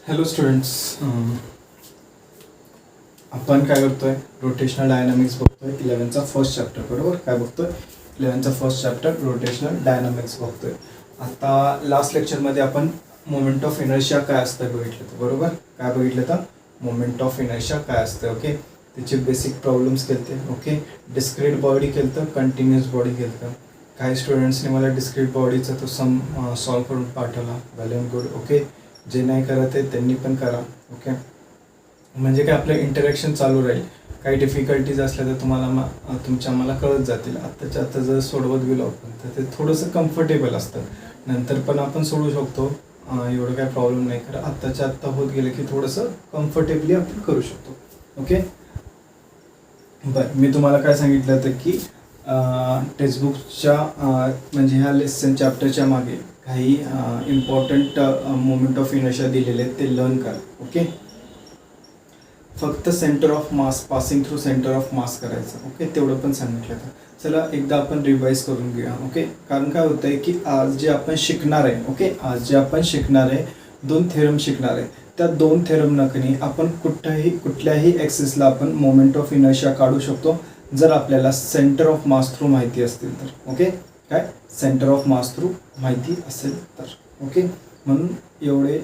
Hello students, आपण काय करतोय? रोटेशनल डायनामिक्स बघतोय 11चा फर्स्ट चॅप्टर. बरोबर, काय बघतोय? 11चा फर्स्ट चॅप्टर रोटेशनल डायनामिक्स बघतोय. आता लास्ट लेक्चरमध्ये आपण मोमेंट ऑफ इनर्शिया काय असतं बघितलं. बरोबर, काय बघितलं तर मोमेंट ऑफ इनर्शिया काय असतं. ओके, त्याचे बेसिक प्रॉब्लेम्स केलते. ओके, डिस्क्रीट बॉडी केलं, कंटिन्युअस बॉडी केलं. काही स्टुडंट्सने मला डिस्क्रीट बॉडीचा तो सम सॉल्व करून पाठवला. वेल अँड गुड. ओके, जे नाही करत आहे त्यांनी पण करा. ओके, म्हणजे काय आपलं इंटरॅक्शन चालू राहील. काही डिफिकल्टीज असल्या तर तुम्हाला तुमच्या मला कळत जातील. आत्ताच्या आत्ता जर सोडवत गेलो आपण तर ते थोडंसं कम्फर्टेबल असतं. नंतर पण आपण सोडवू शकतो, एवढं काय प्रॉब्लेम नाही. खरं आत्ताच्या आत्ता होत गेलं की थोडंसं कम्फर्टेबली आपण करू शकतो. ओके, बरं, मी तुम्हाला काय सांगितलं होतं की टेक्स्टबुकच्या म्हणजे ह्या लेसन चॅप्टरच्या मागे काही इम्पॉर्टंट मोमेंट ऑफ इनर्शिया दिलेले आहेत, ते लर्न करा. ओके, फक्त centre of mass, passing through centre of मास करायचं. ओके, तेवढं पण सांगितलं होतं. चला एकदा आपण रिवाईज करून घेऊया. ओके, कारण काय होतं आहे की आज जे आपण शिकणार आहे, ओके, आज जे आपण शिकणार आहे 2 थेरम शिकणार आहे. त्या 2 थेरम नकनी आपण कुठल्याही ॲक्सिसला आपण मोमेंट ऑफ इनर्शिया काढू शकतो, जर आपल्याला सेंटर ऑफ मास थ्रू माहिती असतील तर. ओके, काय सेंटर ऑफ मास थ्रू माहिती असेल तर. ओके, म्हणून एवढे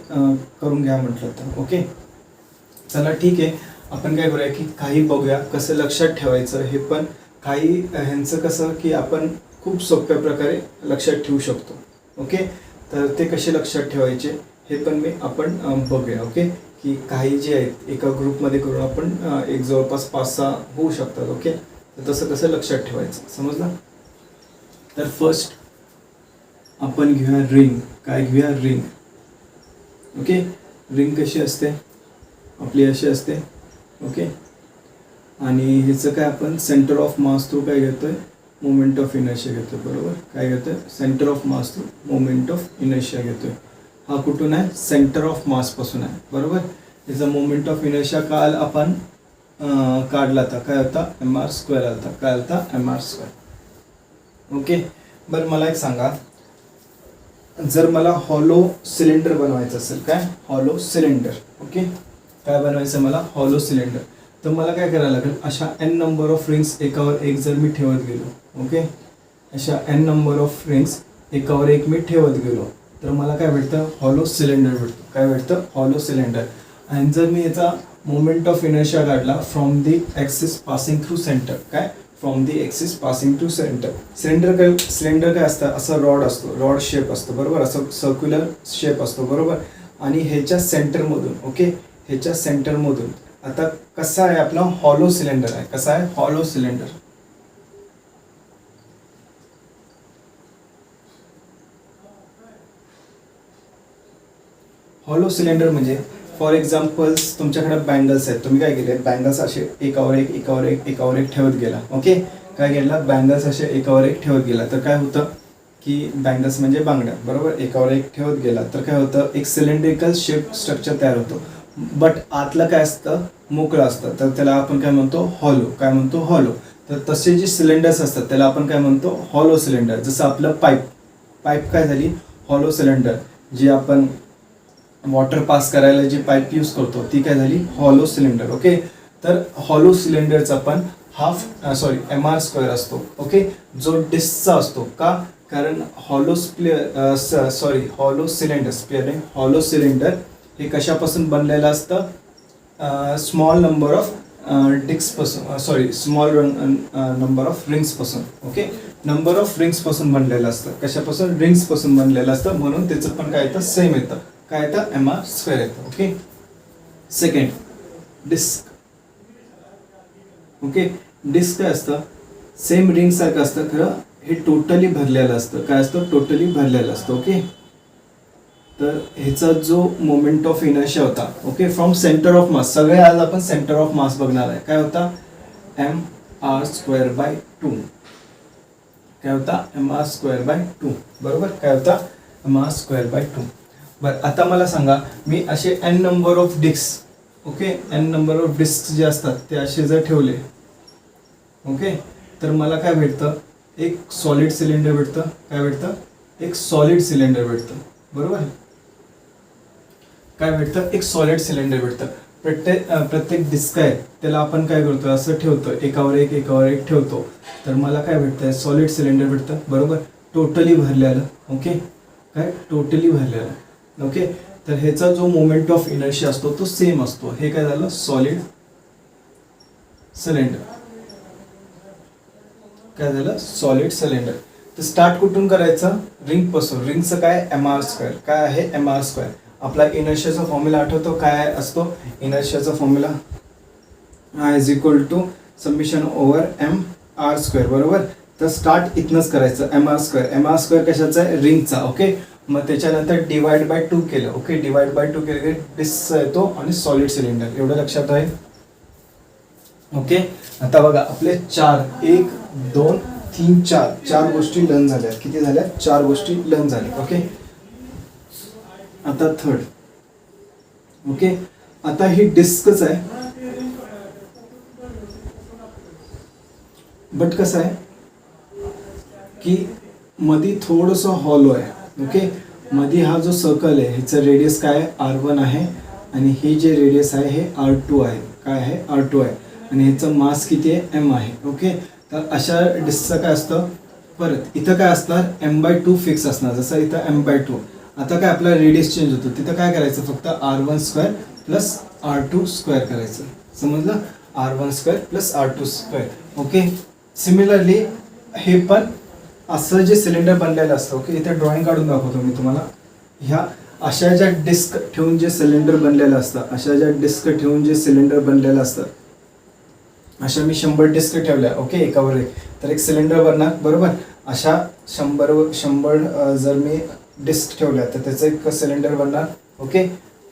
करून घ्या म्हटलं तर. ओके, चला ठीक आहे. आपण काय करूया की काही बघूया कसं लक्षात ठेवायचं. हे पण काही ह्यांचं कसं की आपण खूप सोप्या प्रकारे लक्षात ठेवू शकतो. ओके, तर ते कसे लक्षात ठेवायचे हे पण आपण बघूया. ओके, की काही जे आहेत एका ग्रुपमध्ये करून आपण एक जवळपास 5-6 होऊ शकतात. ओके, तर तसं कसं लक्षात ठेवायचं समजलं. तर फर्स्ट आपण घेऊया रिंग. काय घेऊया? रिंग. ओके, रिंग कशी असते आपली? अशी असते. ओके, आणि ह्याचं काय आपण सेंटर ऑफ मास थ्रू काय घेतोय? मोमेंट ऑफ इनर्शिया घेतोय. बरोबर, काय घेतोय? Centre of mass through moment of inertia घेतोय. हा कुठून आहे? सेंटर ऑफ मासपासून आहे. बरोबर, याचा मोमेंट ऑफ इनर्शिया काल आपण काढला होता. काय होता? mr² आलता. काय आलता? mr². ओके, बरं मला एक सांगा, जर मला हॉलो सिलेंडर बनवायचं असेल, काय हॉलो सिलेंडर, ओके, काय बनवायचं मला? Hollow cylinder. तर मला काय करायला लागेल? अशा n नंबर ऑफ रिंग्स एकावर एक जर मी ठेवत गेलो, ओके, अशा n नंबर ऑफ रिंग्स एकावर एक मी ठेवत गेलो तर मला काय भेटतं? हॉलो सिलेंडर भेटतं. काय भेटतं? Hollow cylinder. आणि जर मी याचा मोमेंट ऑफ इनर्शिया काढला from the axis passing through centre, काय from the axis passing through centre. Cylinder काय असतं? असं रॉड असतो, रॉड शेप असतो. बरोबर, असं सर्क्युलर शेप असतो. बरोबर, आणि ह्याच्या सेंटरमधून, ओके, ह्याच्या सेंटरमधून आता कसा आहे आपला? हॉलो सिलेंडर आहे. कसा आहे? Hollow cylinder. हॉलो सिलेंडर म्हणजे फॉर एक्झाम्पल्स तुमच्याकडे बँगल्स आहेत. तुम्ही काय केले? बँगल्स असे एकावर एक ठेवत गेला. ओके, काय केला? बँगल्स असे एकावर एक ठेवत गेला तर काय होतं की बँगल्स म्हणजे बांगड्या. बरोबर, एकावर एक ठेवत गेला तर काय होतं? एक सिलेंड्रिकल शेप स्ट्रक्चर तयार होतो. बट आतलं काय असतं? मोकळं असतं. तर त्याला आपण काय म्हणतो? हॉलो. काय म्हणतो? हॉलो. तर तसे जे सिलेंडर्स असतात त्याला आपण काय म्हणतो? Hollow cylinder. जसं आपलं पाईप काय झाली? Hollow cylinder. जी आपण वॉटर पास करायला जी पाईप यूज करतो ती काय झाली? Hollow cylinder. ओके, तर हॉलो सिलेंडरचा पण mr² असतो. ओके, जो डिस्कचा असतो. का? कारण हॉलो सिलेंडर हे कशापासून बनलेलं असतं? Small number of small number of रिंग्सपासून. ओके, नंबर ऑफ रिंग्सपासून बनलेलं असतं. कशापासून? रिंग्सपासून बनलेलं असतं. म्हणून त्याचं पण काय येतं? सेम येतं. काय येतं? mr² येतं. Okay, second disc. Okay, disc काय असतं? सेम रिंग सारखं असतं, खरं हे टोटली भरलेलं असतं. काय असतं? टोटली भरलेलं असतं. ओके, तर ह्याचा जो मोमेंट ऑफ इनर्शिया होता, ओके, फ्रॉम सेंटर ऑफ मास, सगळे आज आपण सेंटर ऑफ मास बघणार आहे. काय होता? mr²/2. काय होता? mr²/2. बरोबर, काय होता? mr²/2. बरं, आता मला सांगा, मी असे n number of disc, okay, n number of disc जे असतात ते असे जर ठेवले, ओके, तर मला काय भेटतं? एक सॉलिड सिलेंडर भेटतं. काय भेटतं? एक सॉलिड सिलेंडर भेटतं. बरोबर, काय भेटतं, एक सॉलिड सिलेंडर भेटतं. प्रत्येक डिस्क आहे त्याला आपण काय करतो, असं ठेवतो, एकावर एक ठेवतो, तर मला काय भेटतं, सॉलिड सिलेंडर भेटतं. बरोबर, टोटली भरलेलं. ओके, काय टोटली भरलेलं. ओके, तर ह्याचा जो मोमेंट ऑफ इनर्शिया असतो तो सेम असतो. हे काय झालं, सॉलिड सिलेंडर. काय झालं, सॉलिड सिलेंडर. तर स्टार्ट कुठून करायचं, रिंग पासून. रिंगचं काय, mr². काय आहे, mr². आपला इनर्शियाचा फॉर्म्युला आठवतो, काय असतो इनर्शियाचा formula, is equal to summation over mr². बरोबर, तर स्टार्ट इथनंच करायचं, mr². कशाचा आहे, रिंगचा. ओके, मग त्याच्यानंतर डिवाइड बाय 2 केलं. ओके, डिवाइड बाय 2 केलं की डिस्क येतो आणि सॉलिड सिलेंडर. एवढं लक्षात आहे. ओके, आता बघा आपले 1 2 3 4 गोष्टी लर्न झाल्या. किती झाल्या, 4 गोष्टी लर्न झाल्या. ओके, आता थर्ड. ओके, आता ही डिस्कच आहे, बट कसं आहे की मधी थोडंसं हॉलो आहे. ओके, मधी हा जो सर्कल आहे ह्याचं रेडियस काय आहे, R1 आहे, आणि हे जे रेडियस आहे हे R2 आहे. काय आहे, R2 आहे, आणि ह्याचं मास किती आहे, m आहे. ओके, तर अशा डिस्कचं काय असतं, परत इथं काय असणार, m/2 फिक्स असणार, जसं इथं m/2. आता काय आपला रेडियस चेंज होतो, तिथं काय करायचं, फक्त R1² प्लस R2² करायचं. समजलं, R1² plus R2². Okay, similarly हे पण असं जे सिलेंडर बनलेलं असतं. ओके, इथे ड्रॉइंग काढून दाखवतो मी तुम्हाला. ह्या अशा ज्या डिस्क ठेवून जे सिलेंडर बनलेलं असतं, अशा ज्या डिस्क ठेवून जे सिलेंडर बनलेलं असतं, अशा मी 100 डिस्क ठेवल्या. ओके, एकावर एक, तर एक सिलेंडर बनणार. बरोबर, अशा 100 जर मी डिस्क ठेवल्या तर त्याचं एक सिलेंडर बनणार. ओके,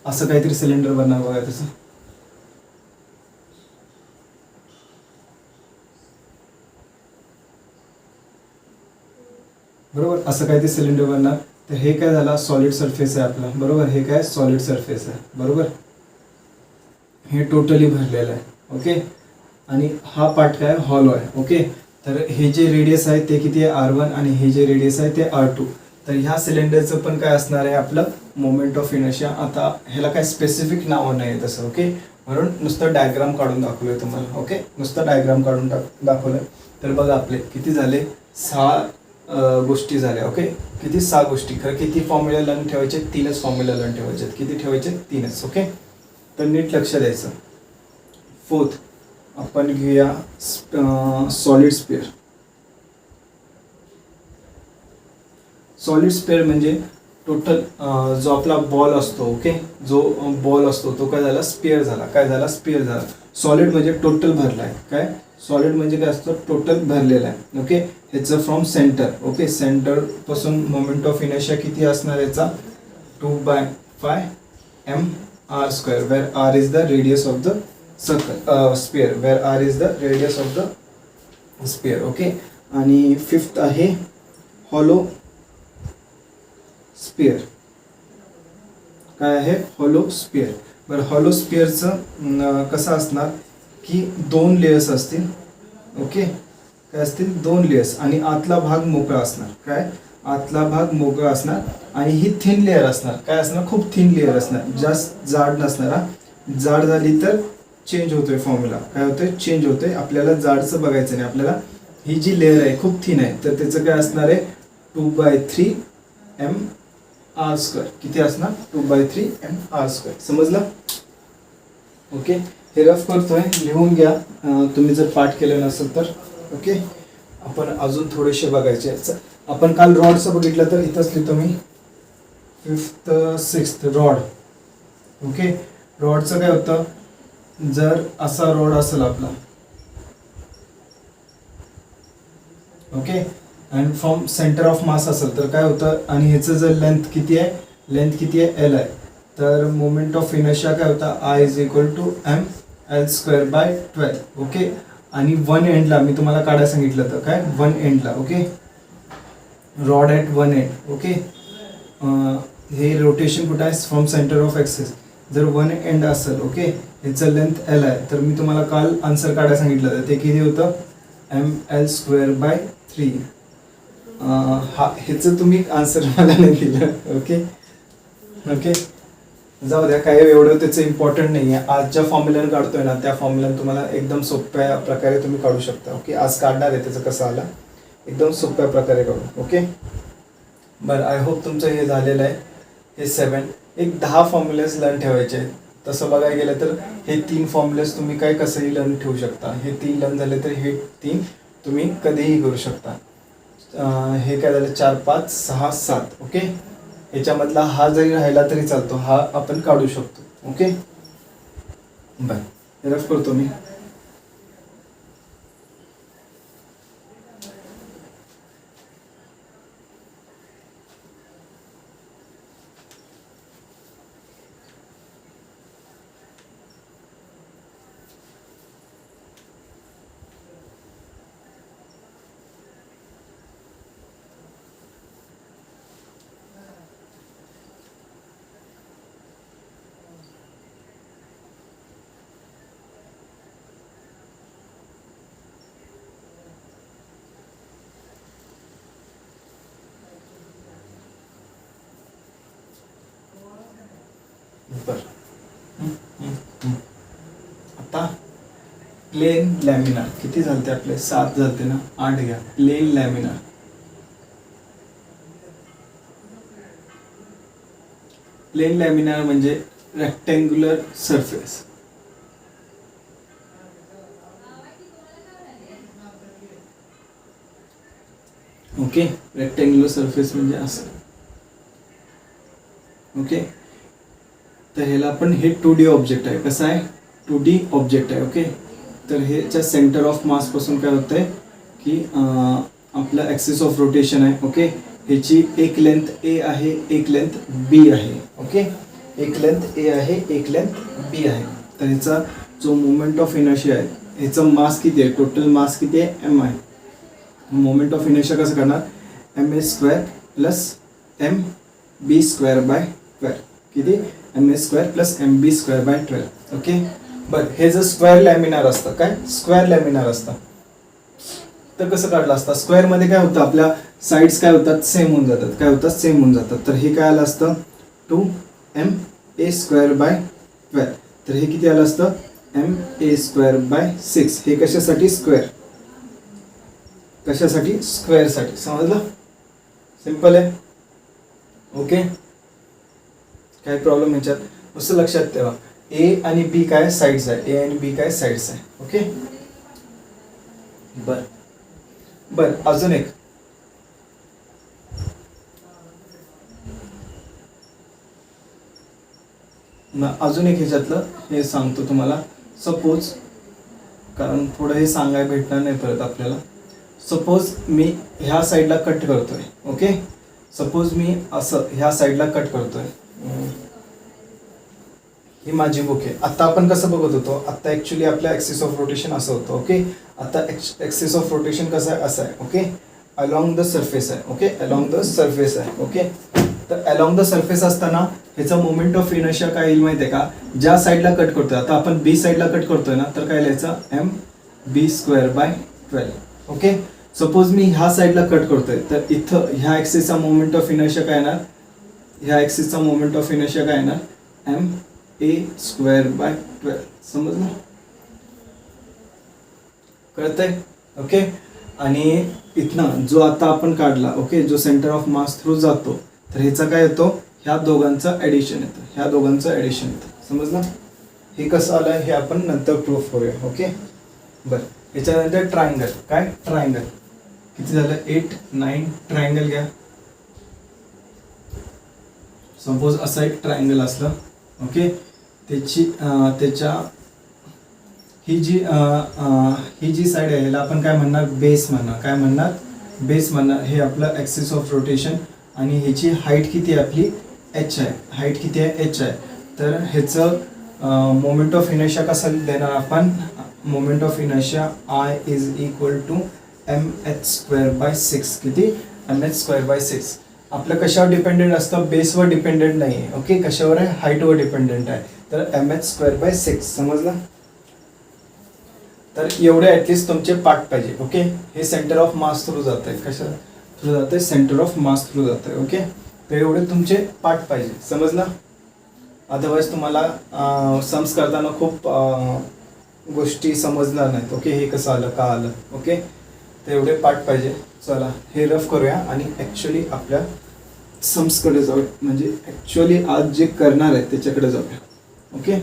असं काहीतरी सिलेंडर बनणार बघा तसं. बरोबर, असं काहीतरी सिलेंडर बनणार. तर हे काय झाला, सॉलिड सरफेस आहे आपला. बरोबर, हे काय सॉलिड सरफेस आहे. बरोबर, हे टोटली भरलेलं आहे. ओके, आणि हा पार्ट काय, हॉलो आहे. ओके, तर हे जे रेडियस आहे ते किती आहे, R1, आणि हे जे रेडियस आहे ते R2. तर ह्या सिलेंडरचं पण काय असणार आहे, आपलं मोमेंट ऑफ इनर्शिया. आता ह्याला काय स्पेसिफिक नावं नाही तसं. ओके, म्हणून नुसतं डायग्राम काढून दाखवलंय तुम्हाला. ओके, नुसतं डायग्राम काढून दाखवलंय. तर बघा आपले किती झाले, 6 गोष्टी झाल्या. ओके, किती, 6 गोष्टी. खरं किती फॉर्म्युला लर्न ठेवायचे, 3च फॉर्म्युला लर्न ठेवायचे. किती ठेवायचे, 3च. ओके, तर नीट लक्ष द्यायचं. फोर्थ आपण घेऊया सॉलिड स्पिअर. सॉलिड स्पिअर म्हणजे टोटल जो आपला बॉल असतो. ओके, जो बॉल असतो तो काय झाला, स्पिअर झाला. काय झाला, स्पिअर झाला. सॉलिड म्हणजे टोटल भरला आहे. काय, सॉलिड म्हणजे काय असतं, टोटल भरलेला आहे. ओके, ह्याचं फ्रॉम सेंटर. ओके, सेंटर पासून मोमेंट ऑफ इनर्शिया किती असणार याचा, 2/5 mr², where r is the radius of the circle, sphere, where r is the radius of the sphere. Okay, आणि फिफ्थ आहे हॉलो स्पिअर. काय आहे, हॉलो स्पिअर. बरं, hollow स्पिअरचं कसं असणार की 2 लेयर्स असतील. ओके, काय असतील, 2 लेयर्स, आणि आतला भाग मोकळा असणार. काय, आतला भाग मोकळा असणार, आणि ही थिन लेअर असणार. काय असणार, खूप थिन लेअर असणार, जास्त जाड नसणार. जाड झाली तर चेंज होतोय फॉर्म्युला. काय होतोय, चेंज होतोय. आपल्याला जाडचं बघायचं नाही, आपल्याला ही जी लेअर आहे खूप थिन आहे, तर त्याचं काय असणार आहे, 2/3 mr². किती असणार, 2/3 mr². समजलं. ओके, हे रफ करतोय, लिहून घ्या तुम्ही जर पाठ केलं नसेल तर. ओके, आपण अजून थोडेसे बघायचे. आपण काल रॉडचं बघितलं तर इथंच लिहितो मी, 5th 6th रॉड. ओके, रॉडचं काय होतं, जर असा रॉड असेल आपला. ओके, आणि फ्रॉम सेंटर ऑफ मास असेल तर काय होतं, आणि ह्याचं जर लेंथ किती आहे, L आहे, तर मोमेंट ऑफ इनर्शिया काय होता, I is equal to ml²/12. Okay, आणि 1 एंडला मी तुम्हाला काढायला सांगितलं तर काय, 1 एंडला. Okay, rod at 1 end. Okay, हे रोटेशन कुठं आहे, फ्रॉम सेंटर ऑफ एक्सेस. जर 1 एंड असेल, ओके, ह्याचं लेंथ L आहे, तर मी तुम्हाला काल आन्सर काढायला सांगितलं तर ते किती होतं, ml²/3. ह्याचं तुम्ही आन्सर मला नाही दिलं. ओके, जाऊ द्या, काही एवढं त्याचं इम्पॉर्टंट नाही आहे. आज ज्या फॉर्म्युल्यानं काढतोय ना त्या फॉर्म्युल्यानं तुम्हाला एकदम सोप्या प्रकारे तुम्ही काढू शकता. ओके, आज काढणार आहे त्याचं कसं आला एकदम सोप्या प्रकारे काढू. ओके, बरं, आय होप तुमचं हे झालेलं आहे. हे 7 एक 10 फॉर्म्युलेज लर्न ठेवायचे आहेत. तसं बघायला गेलं तर हे 3 फॉर्म्युलेज तुम्ही काय कसंही लर्न ठेवू शकता. हे 3 लर्न झाले तर हे 3 तुम्ही कधीही करू शकता. हे काय झालं 4 5 6 7. ओके, याच्यामधला हा जरी राहिला तरी चालतो, हा आपण काढू शकतो. ओके, बरं, रफ करतो मी. आता प्लेन लॅमिनार किती झालते आपले 7 झालते ना, 8 घ्या. प्लेन लॅमिनार, प्लेन लॅमिनार म्हणजे rectangular surface. Okay, rectangular surface म्हणजे असं. ओके, तर ह्याला आपण हे 2D ऑब्जेक्ट आहे. कसं आहे 2D ऑब्जेक्ट आहे. ओके, तर ह्याच्या सेंटर ऑफ मास पासून काय होत आहे की आपलं ॲक्सिस ऑफ रोटेशन आहे. ओके, ह्याची एक लेंथ ए आहे, एक लेंथ बी आहे. ओके, एक लेंथ ए आहे, एक लेंथ बी आहे. तर ह्याचा जो मोमेंट ऑफ इनर्शिया आहे, ह्याचं मास किती आहे, टोटल मास किती आहे एम आहे. मोमेंट ऑफ इनर्शिया कसं करणार, ma² प्लस mb² किती ma² प्लस mb² 12. ओके, बरं, हे जर स्क्वेअर लॅमिनार असतं, काय स्क्वेअर लॅमिनार असतं तर कसं काढलं असतं. स्क्वेअरमध्ये काय होतं, आपल्या साईड्स काय होतात सेम होऊन जातात. काय होतात सेम होऊन जातात. तर हे काय आलं असतं 2ma² 12. तर हे किती आलं असतं ma² 6. हे कशासाठी स्क्वेअर, कशासाठी स्क्वेअरसाठी. समजलं, सिंपल आहे. ओके, काय प्रॉब्लेम ह्याच्यात असं लक्षात ठेवा. ए आणि बी काय साईड्स आहे, ए आणि बी काय साईड्स आहे. ओके, बर बर, अजून एक ह्याच्यातलं हे सांगतो तुम्हाला. सपोज, कारण थोडं हे सांगायला भेटणार नाही परत आपल्याला. सपोज मी ह्या साईडला कट करतोय. ओके, सपोज मी असं ह्या साईडला कट करतोय. ही माझी बुक आहे. आता आपण कसं बघत होतो, आता ऍक्च्युली आपल्या ऍक्सिस ऑफ रोटेशन असं होतं. ओके, आता ऍक्सिस ऑफ रोटेशन कसं आहे, असं आहे. ओके, अलॉंग द सरफेस आहे. ओके, अलॉंग द सरफेस आहे. ओके, तर अलॉंग द सरफेस असताना ह्याचा मोमेंट ऑफ इनर्शिया काय येईल माहिती आहे का, ज्या साईडला कट करतोय, आता आपण बी साईडला कट करतोय ना, तर काय लिहायचं mb² 12. ओके, सपोज मी ह्या साईडला कट करतोय, तर इथं ह्या ऍक्सिसचा मोमेंट ऑफ इनर्शिया काय येणार, ह्या ऍक्सिसचा मोमेंट ऑफ इनर्शिया काय येणार ma² 12. समजलं, कळतंय. ओके, आणि इथनं जो आता आपण काढला, ओके, जो सेंटर ऑफ मास थ्रू जातो, तर ह्याचा काय येतो, ह्या दोघांचं ॲडिशन येतं, ह्या दोघांचं ॲडिशन येतं. समजलं, हे कसं आलं हे आपण नंतर प्रूफ करूया. ओके, बरं, ह्याच्यानंतर ट्रायंगल. काय ट्रायंगल किती झालं 8 9. ट्रायंगल घ्या. सपोज असं एक ट्रायंगल असलं. ओके, त्याच्या ही जी साईड आहे याला आपण काय म्हणणार, बेस म्हणणार. काय म्हणणार, बेस म्हणणार. हे आपलं ॲक्सिस ऑफ रोटेशन आणि ह्याची हाईट किती आहे आपली h आहे. हाईट किती आहे h आहे. तर ह्याचं मोमेंट ऑफ इनर्शिया कसं देणार आपण, moment of inertia I is equal to mh² 6. किती mh² 6. आपलं कशावर डिपेंडेंट असतं, बेसवर डिपेंडेंट नाही आहे. ओके, कशावर आहे, हाईटवर डिपेंडेंट आहे. तर mh² 6. समजलं, तर एवढे ॲटलिस्ट तुमचे पार्ट पाहिजे. ओके, हे सेंटर ऑफ मास थ्रू जात आहे. कशा थ्रू जात आहे, सेंटर ऑफ मास थ्रू जात आहे. ओके, तर एवढे तुमचे पार्ट पाहिजे. समजलं, अदरवाईज तुम्हाला सम्स करताना खूप गोष्टी समजणार नाहीत. ओके, हे कसं आलं, का आलं. ओके, तर एवढे पार्ट पाहिजे. चला हे रफ करूया आणि ॲक्च्युली आपल्या सम्सकडे जाऊया, म्हणजे ॲक्च्युअली आज जे करणार आहे त्याच्याकडे जाऊया. ओके,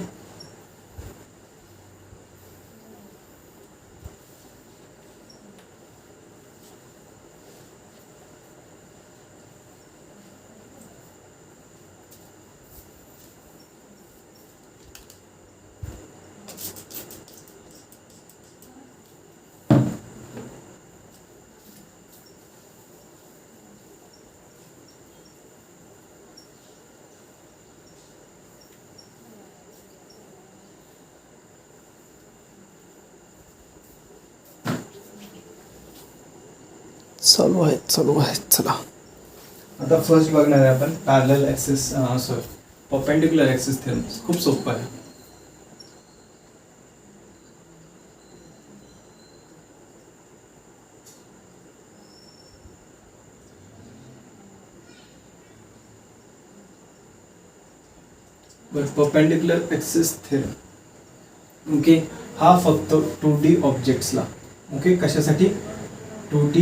चालू आहे. चला आता फर्स्ट बघणार आहे आपण parallel axis sorry perpendicular axis theorem. खूप सोपं आहे. Perpendicular axis theorem. ओके, हा फक्त 2D ऑब्जेक्ट्सला. ओके, कशासाठी? 2D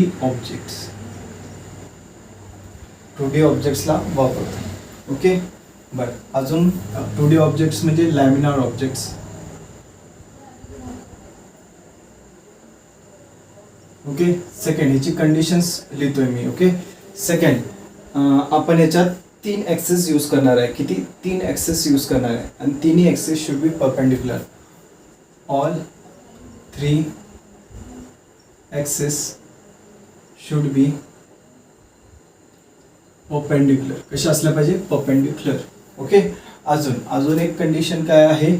ऑब्जेक्ट्सला वापरतो. ओके, बरं अजून 2D ऑब्जेक्ट्स म्हणजे लॅमिनार ऑब्जेक्ट्स. ओके, सेकंड ह्याची कंडिशन्स लिहितोय मी. ओके, सेकंड आपण याच्यात 3 ॲक्सिस यूज करणार आहे. किती? 3 ॲक्सिस यूज करणार आहे आणि तिन्ही axis should B perpendicular. All 3 axis should B perpendicular. कशा असल्या पाहिजे? परपेंडिक्युलर. ओके, अजून एक कंडिशन काय आहे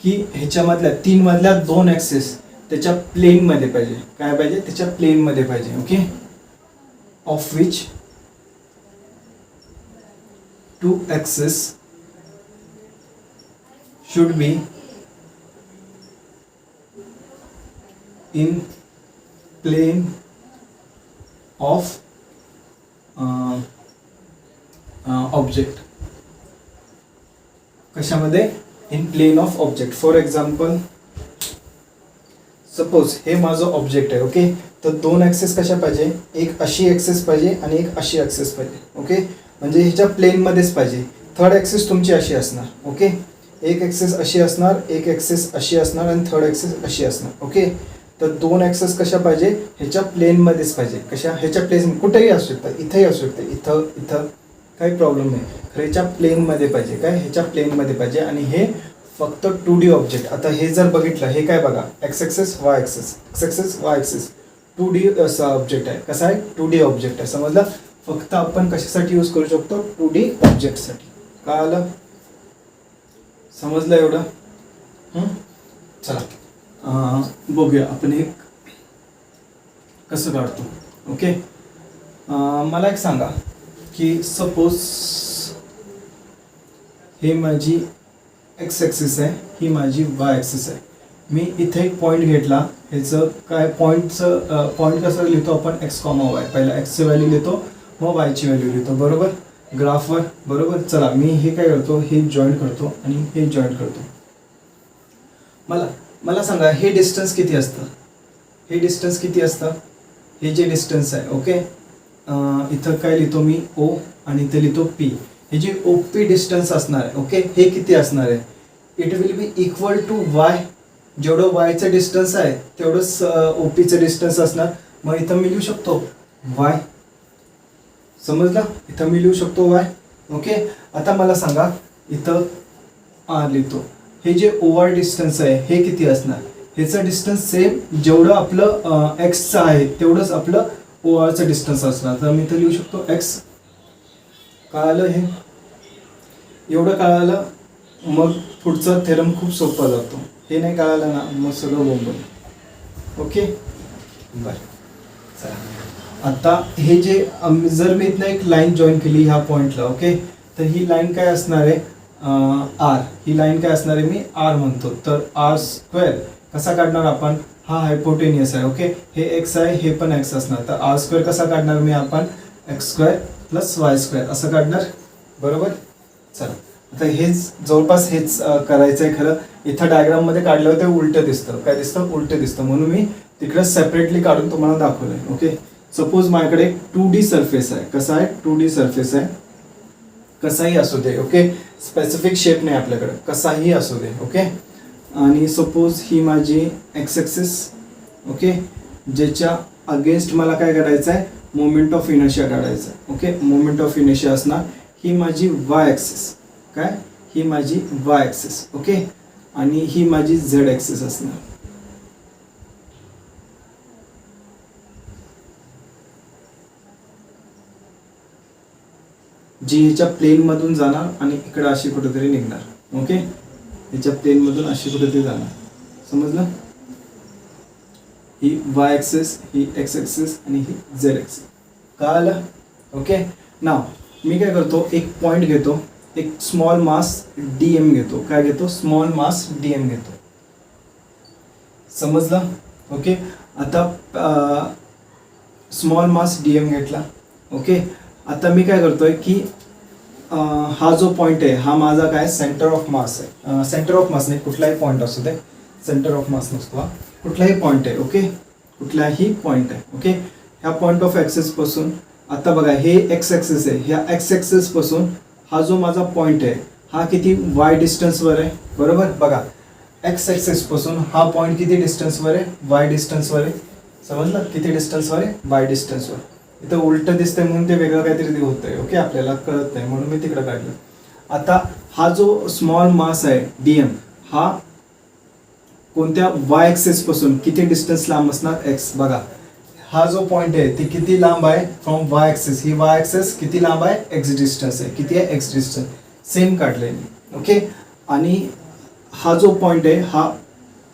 की ह्याच्यामधल्या 3 मधल्या 2 ॲक्सिस त्याच्या प्लेनमध्ये पाहिजे. काय पाहिजे? त्याच्या प्लेनमध्ये पाहिजे. Okay, of which 2 axis should be in plane of object. कशामध्ये? In plane of object. For example suppose हे माझं ऑब्जेक्ट आहे. ओके, तर 2 ॲक्सेस कशा पाहिजे? एक अशी ॲक्सेस पाहिजे आणि एक अशी ॲक्सेस पाहिजे. ओके, म्हणजे ह्याच्या प्लेनमध्येच पाहिजे. थर्ड ॲक्सेस तुमची अशी असणार. ओके, एक ॲक्सेस अशी असणार, एक ॲक्सेस अशी असणार आणि थर्ड ॲक्सेस अशी असणार. ओके, तर 2 ॲक्सेस कशा पाहिजे? ह्याच्या प्लेनमध्येच पाहिजे. कशा? ह्याच्या प्लेन कुठेही असू शकतात, इथंही असू शकते, इथं काही प्रॉब्लेम नाही. ह्याच्या प्लेनमध्ये पाहिजे. काय? ह्याच्या प्लेनमध्ये पाहिजे. आणि हे फक्त 2D ऑब्जेक्ट. आता हे जर बघितलं, हे काय बघा, x access Y access, x access Y access 2D असा ऑब्जेक्ट आहे. कसा आहे? 2D ऑब्जेक्ट आहे. समजलं? फक्त आपण कशासाठी यूज करू शकतो? 2D ऑब्जेक्टसाठी. काय आलं? समजलं एवढं? चला बघूया आपण हे कसं काढतो. ओके, मला एक सांगा की सपोज हे माझी एक्स ॲक्सिस आहे, ही माझी वाय ॲक्सिस आहे. मी इथे एक पॉईंट घेतला. ह्याचं काय पॉईंट कसं लिहितो आपण? X comma y. पहिला एक्सची व्हॅल्यू लिहितो, मग वायची व्हॅल्यू लिहितो. बरोबर? ग्राफवर. बरोबर. चला मी हे काय करतो? हे जॉईंट करतो आणि हे जॉईंट करतो. मला सांगा हे डिस्टन्स किती असतं? हे डिस्टन्स किती असतं? हे जे डिस्टन्स आहे. ओके, इथं काय लिहितो मी? ओ आणि इथे लिहितो पी. हे जे ओ पी डिस्टन्स असणार आहे. ओके, हे किती असणार आहे? It will be equal to Y. जेवढं वायचं डिस्टन्स आहे तेवढंच ओ पीचं डिस्टन्स असणार. मग इथं मी लिहू शकतो वाय. समजलं? इथं मी लिहू शकतो वाय. ओके, आता मला सांगा इथं आर लिहितो. हे जे ओव्हर डिस्टन्स आहे हे किती असणार? ह्याचं डिस्टन्स सेम जेवढं आपलं एक्सचं आहे तेवढंच आपलं ओ आरचं डिस्टन्स असणार. तर मी इथं लिहू शकतो एक्स. कळालं? हे एवढं कळालं, मग पुढचा थेरम खूप सोपा जातो. हे नाही कळालं ना, मग सगळं बोंबल. ओके, बरं. चला आता हे जे जर मी इथनं एक लाईन जॉईन केली ह्या पॉईंटला. ओके, तर ही लाईन काय असणार आहे? आर. ही लाईन काय असणार आहे? मी आर म्हणतो. तर आर स्क्वेअर कसा काढणार आपण? हा हायपोटेनियस आहे. ओके, हे एक्स आहे, हे पण एक्स असणार. तर आर स्क्वेअर कसा काढणार मी? आपण x square plus Y square असं काढणार. बरोबर. चला आता हेच जवळपास हेच करायचं आहे खरं. इथं डायग्राममध्ये काढलं ते उलटं दिसतं. काय दिसतं? उलटं दिसतं. म्हणून मी तिकडे सेपरेटली काढून तुम्हाला दाखवलंय. ओके, सपोज माझ्याकडे एक 2D सरफेस आहे. कसा आहे? 2D सरफेस आहे. कसाही असू दे. ओके, स्पेसिफिक शेप नाही आपल्याकडे, कसाही असू दे. ओके, आणि सपोज ही माझी एक्स ॲक्सिस. ओके, ज्याच्या अगेन्स्ट मला काय करायचं आहे? मोमेंट ऑफ इनर्शिया काढायचं आहे. ओके, मोमेंट ऑफ इनर्शिया असणार ही माझी वाय ॲक्सिस. काय? ही माझी वाय ॲक्सिस. ओके, आणि ही माझी झेड ॲक्सिस असणार. जी ह्याच्या प्लेनमधून जाणार आणि इकडे अशी कुठेतरी निघणार. ओके, ह्याच्या प्लेनमधून अशी कुठेतरी जाणार. समजलं? ही वाय ॲक्सिस, ही एक्स ॲक्सिस आणि ही झेड ॲक्सिस. कळालं? ओके, नाव मी काय करतो? एक पॉईंट घेतो, एक स्मॉल मास DM घेतो. काय घेतो? स्मॉल मास DM घेतो. समजलं? ओके, आता स्मॉल मास DM घेतला. ओके, आता मी काय करतोय की हा जो पॉईंट आहे हा माझा काय? सेंटर ऑफ मास आहे. सेंटर ऑफ मास नाही, कुठलाही पॉईंट असू दे, सेंटर ऑफ मास नसतो हा, कुठलाही पॉईंट आहे. ओके, कुठलाही पॉईंट आहे. ओके, ह्या पॉईंट ऑफ ॲक्सिस पासून आता बघा हे एक्स ॲक्सिस आहे. ह्या एक्स ॲक्सिस पासून हा जो माझा पॉईंट आहे हा किती वाय डिस्टन्सवर आहे? बरोबर. बघा, एक्स ॲक्सिस पासून हा पॉईंट किती डिस्टन्सवर आहे? वाय डिस्टन्सवर आहे. समजलं? किती डिस्टन्सवर आहे? वाय डिस्टन्सवर. इथं उलटं दिसतंय म्हणून ते वेगळं काहीतरी होतंय. ओके, आपल्याला कळत नाही म्हणून मी तिकडे काढलं. आता हा जो स्मॉल मास आहे DM हा कोणत्या वाय ॲक्सिस पासून किती डिस्टन्स लांब असणार? एक्स. बघा, हा जो पॉईंट आहे ती किती लांब आहे from Y axis? He Y axis किती लांब आहे? एक्स डिस्टन्स आहे. किती आहे? X distance. सेम काढलंय मी. ओके, आणि हा जो पॉईंट आहे हा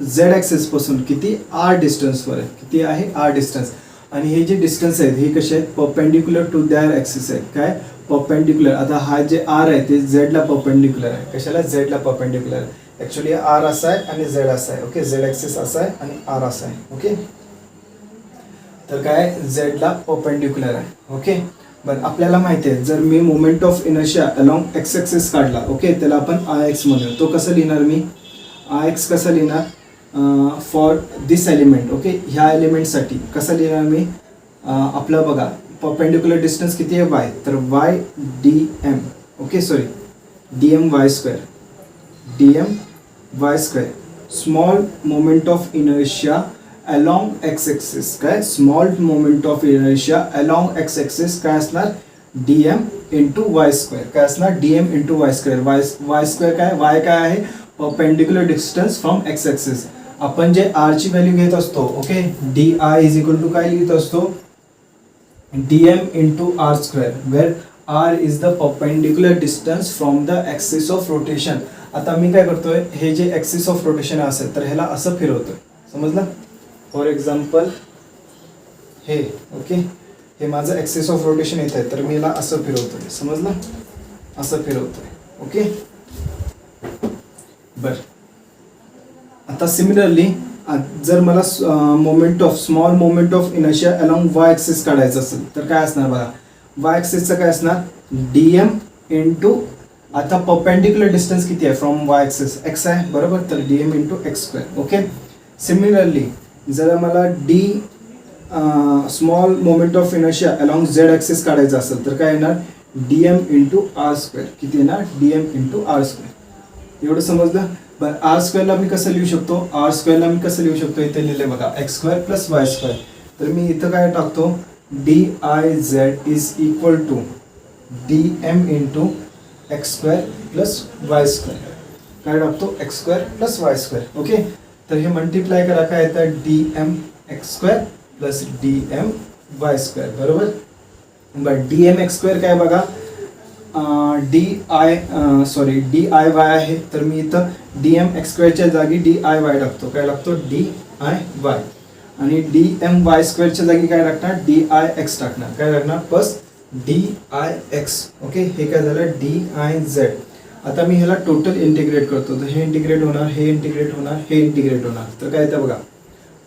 झेड ॲक्सिस पासून किती? R डिस्टन्सवर आहे. किती आहे? R distance. आणि हे जे डिस्टन्स आहेत हे कसे आहेत? परपेंडिक्युलर टू दॅर ॲक्सिस आहेत. काय? परपेंडिक्युलर. आता हा जे R आहे ते झेडला परपेंडिक्युलर आहे. कशाला? झेडला परपेंडिक्युलर आहे. ॲक्च्युली R असा आहे आणि झेड असा आहे. ओके, झेड ॲक्सिस असा आहे आणि R असा आहे. ओके, तर काय? झेडला परपेंडिक्युलर आहे. ओके, बरं, आपल्याला माहिती आहे जर मी moment of inertia along X axis काढला. ओके, त्याला आपण IX म्हणूया. तो कसं लिहिणार मी? IX कसं लिहिणार? For this element. ओके, ह्या एलिमेंटसाठी कसं लिहिणार मी? आपलं बघा, परपेंडिक्युलर डिस्टन्स किती आहे? वाय. तर Y DM. Okay, sorry, DM Y square. DM Y square. Small moment of inertia along X axis. काय? Small moment of inertia along X axis काय असणार? DM into Y square. काय असणार? DM into Y square. Y square काय? Y काय आहे? Perpendicular distance from X axis. आपण जे R ची व्हॅल्यू घेत असतो. Okay, DI is equal to काय लिहित असतो? DM into R square, where R is the perpendicular distance from the axis of rotation. आता मी काय करतोय? हे जे ॲक्सिस ऑफ रोटेशन असेल तर ह्याला असं फिरवतोय. समजलं? फॉर एक्झाम्पल हे. ओके, हे माझं ॲक्सिस ऑफ रोटेशन येत आहे तर मी याला असं फिरवतोय. समजलं? असं फिरवतोय. ओके, बरं, आता सिमिलरली जर मला small moment of inertia along Y axis काढायचं असेल तर काय असणार? बघा, वाय ॲक्सिसचं काय असणार? DM इंटू, आता परपेंडिक्युलर डिस्टन्स किती आहे फ्रॉम वाय ॲक्सिस? एक्स आहे. बरोबर, तर DM into X square. Okay, similarly जर मला small moment of inertia along Z axis काढायचं असेल तर काय येणार? DM into R square. किती येणार? DM into R square. एवढं समजलं? बरं, R स्क्वेअरला मी कसं लिहू शकतो? R स्क्वेअरला मी कसं लिहू शकतो? इथे लिहिले बघा, X square plus Y square. तर मी इथं काय टाकतो? DIZ is equal to DM into X square plus Y square. काय टाकतो? X square plus Y square. Okay, तर हे मल्टिप्लाय करा. काय येतं? DM X square plus DM Y square. बरोबर. बरं, DM एक्स स्क्वेअर काय बघा? DIY आहे तर मी इथं DM एक्स स्क्वेअरच्या जागी DIY टाकतो. काय लागतो? DIY. आणि DM वाय स्क्वेअरच्या जागी काय टाकणार? DIX टाकणार. काय टाकणार? Plus DIX. ओके, हे काय झालं? DIZ. आता मी ह्याला टोटल इंटिग्रेट करतो तर हे इंटिग्रेट होणार, हे इंटिग्रेट होणार, हे इंटिग्रेट होणार. तर काय येतं बघा?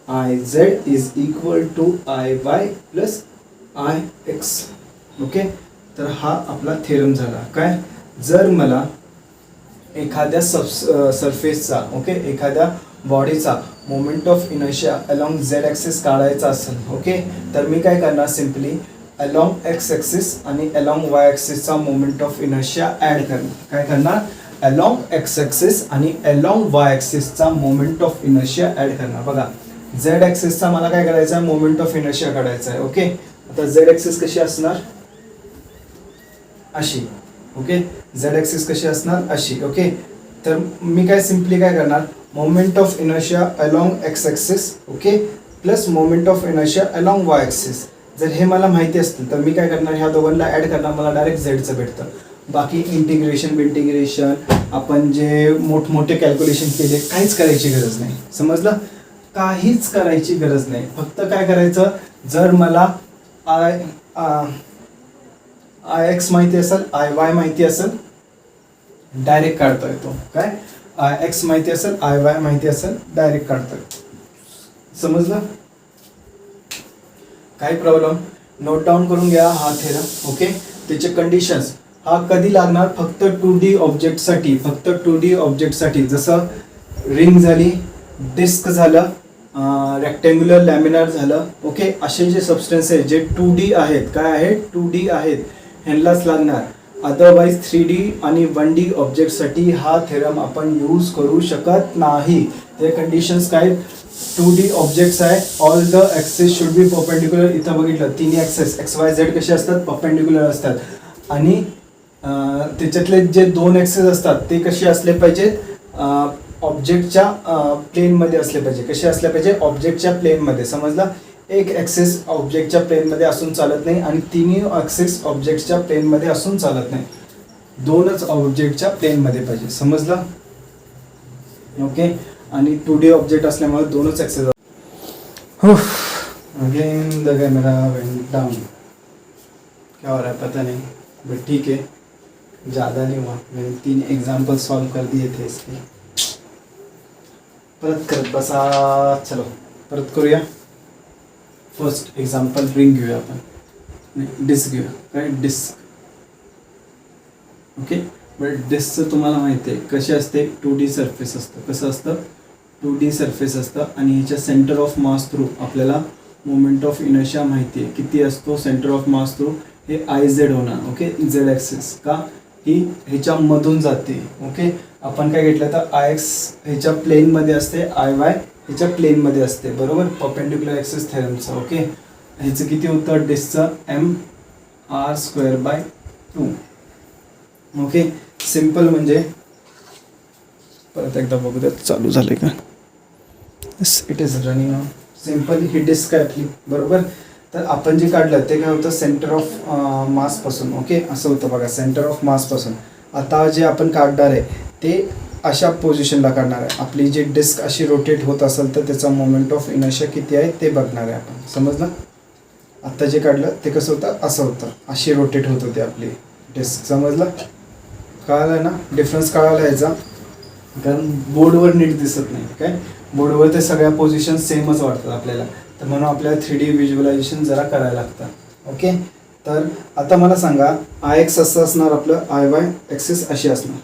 IZ is equal to IY plus IX. Okay, तर हा आपला थेरम झाला. काय? जर मला एखाद्या सरफेसचा ओके एखाद्या बॉडीचा moment of inertia along Z axis काढायचा असेल ओके तर मी काय करणार सिम्पली अलॉंग एक्स ॲक्सिस आणि अलॉंग वाय ॲक्सिसचा मोमेंट ऑफ इनर्शिया ॲड करणार. काय करणार अलॉंग एक्स ॲक्सिस आणि अलॉंग वाय ॲक्सिसचा मोमेंट ऑफ इनर्शिया ॲड करणार. बघा झेड ॲक्सिसचा मला काय करायचं आहे मोमेंट ऑफ इनर्शिया काढायचा आहे ओके. आता झेड ॲक्सिस कशी असणार अशी ओके झेड ॲक्सिस कशी असणार अशी ओके. तर मी काय सिम्पली काय करणार moment of inertia along X axis okay plus moment of inertia along Y axis. जर हे मला माहिती असतील तर मी काय करणार ह्या दोघांना ॲड करणार मला डायरेक्ट झेडचं भेटतं. बाकी इंटिग्रेशन आपण जे मोठमोठे कॅल्क्युलेशन केले काहीच करायची गरज नाही. समजलं काहीच करायची गरज नाही. फक्त काय करायचं जर मला आय एक्स माहिती असेल आय वाय माहिती असेल डायरेक्ट काढता येतो. काय आय एक्स माहिती असेल आय वाय माहिती असेल डायरेक्ट काढता येतो. समजलं काही प्रॉब्लेम नोट डाऊन करून घ्या हा थेरम ओके. त्याचे कंडिशन्स हा कधी लागणार फक्त 2D ऑब्जेक्टसाठी फक्त 2D ऑब्जेक्टसाठी जसं रिंग झाली डिस्क झालं रेक्टँग्युलर लॅमिनार झालं ओके. असे जे सबस्टन्स आहेत जे 2D आहेत काय आहेत 2D आहेत ह्यांनाच लागणार. अदरवाईज 3D आणि 1D ऑब्जेक्टसाठी हा थेरम आपण यूज करू शकत नाही. ते कंडिशन्स काय 2D ऑब्जेक्ट्स आहे all the axis should B perpendicular. इथं बघितलं तिन्ही ॲक्सेस एक्स वाय झेड कसे असतात परपेंडिक्युलर असतात आणि त्याच्यातले जे दोन ॲक्सेस असतात ते कसे असले पाहिजेत ऑब्जेक्टच्या प्लेनमध्ये असले पाहिजे. कसे असले पाहिजे ऑब्जेक्टच्या प्लेनमध्ये. समजला एक ॲक्सेस ऑब्जेक्टच्या प्लेनमध्ये असून चालत नाही आणि तिन्ही ॲक्सेस ऑब्जेक्टच्या प्लेनमध्ये असून चालत नाही. दोनच ऑब्जेक्टच्या प्लेनमध्ये पाहिजे. समजलं ओके. आणि 2D ऑब्जेक्ट असल्यामुळे दोनच access. Again the camera went down. क्या हो रहा है पता नहीं बट ठीक है ज़्यादा नहीं हुआ. मैंने 3 एग्जाम्पल सॉल्व कर दिए थे इसके. परत करत बसा. चलो परत करूया. फर्स्ट एक्झाम्पल रिंग घेऊया आपण डिस्क घेऊया काय डिस्क ओके. बट डिस्कचं तुम्हाला माहिती आहे कसे असते 2D सरफेस असतं. कसं असतं 2D सरफेस असतं आणि ह्याच्या सेंटर ऑफ मास थ्रू आपल्याला मोमेंट ऑफ इनर्शिया माहिती आहे किती असतो. सेंटर ऑफ मास थ्रू हे IZ होणार ओके. झेड ॲक्सिस का ही ह्याच्यामधून जाते ओके. आपण काय घेतलं तर IX ह्याच्या प्लेनमध्ये असते IY ह्याच्या प्लेनमध्ये असते बरोबर परपेंडिक्युलर ॲक्सिस थेरमचं ओके. ह्याचं किती होतं डिस्कचं mr²/2 ओके. सिम्पल म्हणजे परत एकदा बघू द्या चालू झाले का. It is running on. Simple ही डिस्क आहे आपली बरोबर. तर आपण जे काढलं ते काय होतं सेंटर ऑफ मासपासून ओके असं होतं बघा सेंटर ऑफ मासपासून. आता जे आपण काढणार आहे ते अशा पोझिशनला काढणार आहे. आपली जी डिस्क अशी रोटेट होत असेल तर त्याचा मोमेंट ऑफ इनर्शिया किती आहे ते बघणार आहे आपण. समजलं आत्ता जे काढलं ते कसं होतं असं होतं अशी रोटेट होत होती आपली डिस्क. समजलं कळालं ना डिफरन्स कळाला याचा. कारण बोर्डवर नीट दिसत नाही काय बोर्डवर ते सगळ्या पोझिशन सेमच वाटतात आपल्याला. तर म्हणून आपल्याला 3D व्हिज्युअलायझेशन जरा करायला लागतं ओके. तर आता मला सांगा IX असं असणार आपलं IY ॲक्सिस अशी असणार.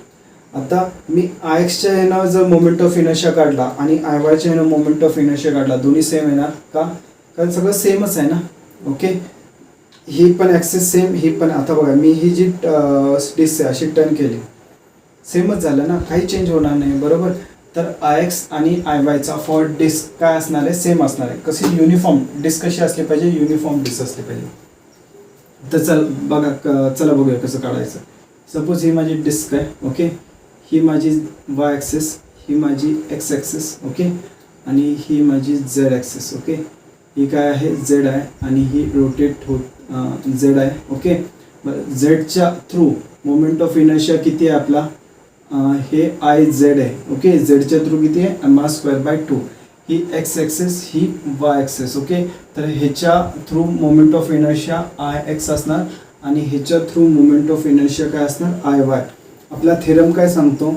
आता मी IXच्या ह्यानं जर मोमेंट ऑफ इनर्शिया काढला आणि IYच्या ह्यानं मोमेंट ऑफ इनर्शिया काढला दोन्ही सेम येणार का कारण सगळं सेमच आहे ना ओके. ही पण ॲक्सिस सेम ही पण. आता बघा मी ही जी डिस्क आहे अशी टर्न केली सेमच झालं ना काही चेंज होणार नाही बरोबर. तर IX आणि IYचा फॉर डिस्क काय असणार आहे सेम असणार आहे. कशी युनिफॉर्म डिस्क कशी असली पाहिजे युनिफॉर्म डिस्क असली पाहिजे. तर चला बघूया कसं काढायचं. सपोज ही माझी डिस्क आहे ओके. ही माझी वाय ॲक्सिस ही माझी एक्स ॲक्सिस ओके आणि ही माझी झेड ॲक्सिस ओके. ही काय आहे झेड आहे आणि ही रोटेट होत झेड आहे ओके. बरं झेडच्या थ्रू मोमेंट ऑफ इनर्शिया किती आहे आपला हे IZ आहे ओके. झेडच्या थ्रू किती आहे mr²/2. ही एक्स ॲक्सिस ही वाय ॲक्सिस ओके. तर ह्याच्या through moment of inertia IX असणार आणि ह्याच्या थ्रू मोमेंट ऑफ इनर्शिया काय असणार IY. आपला थेरम काय सांगतो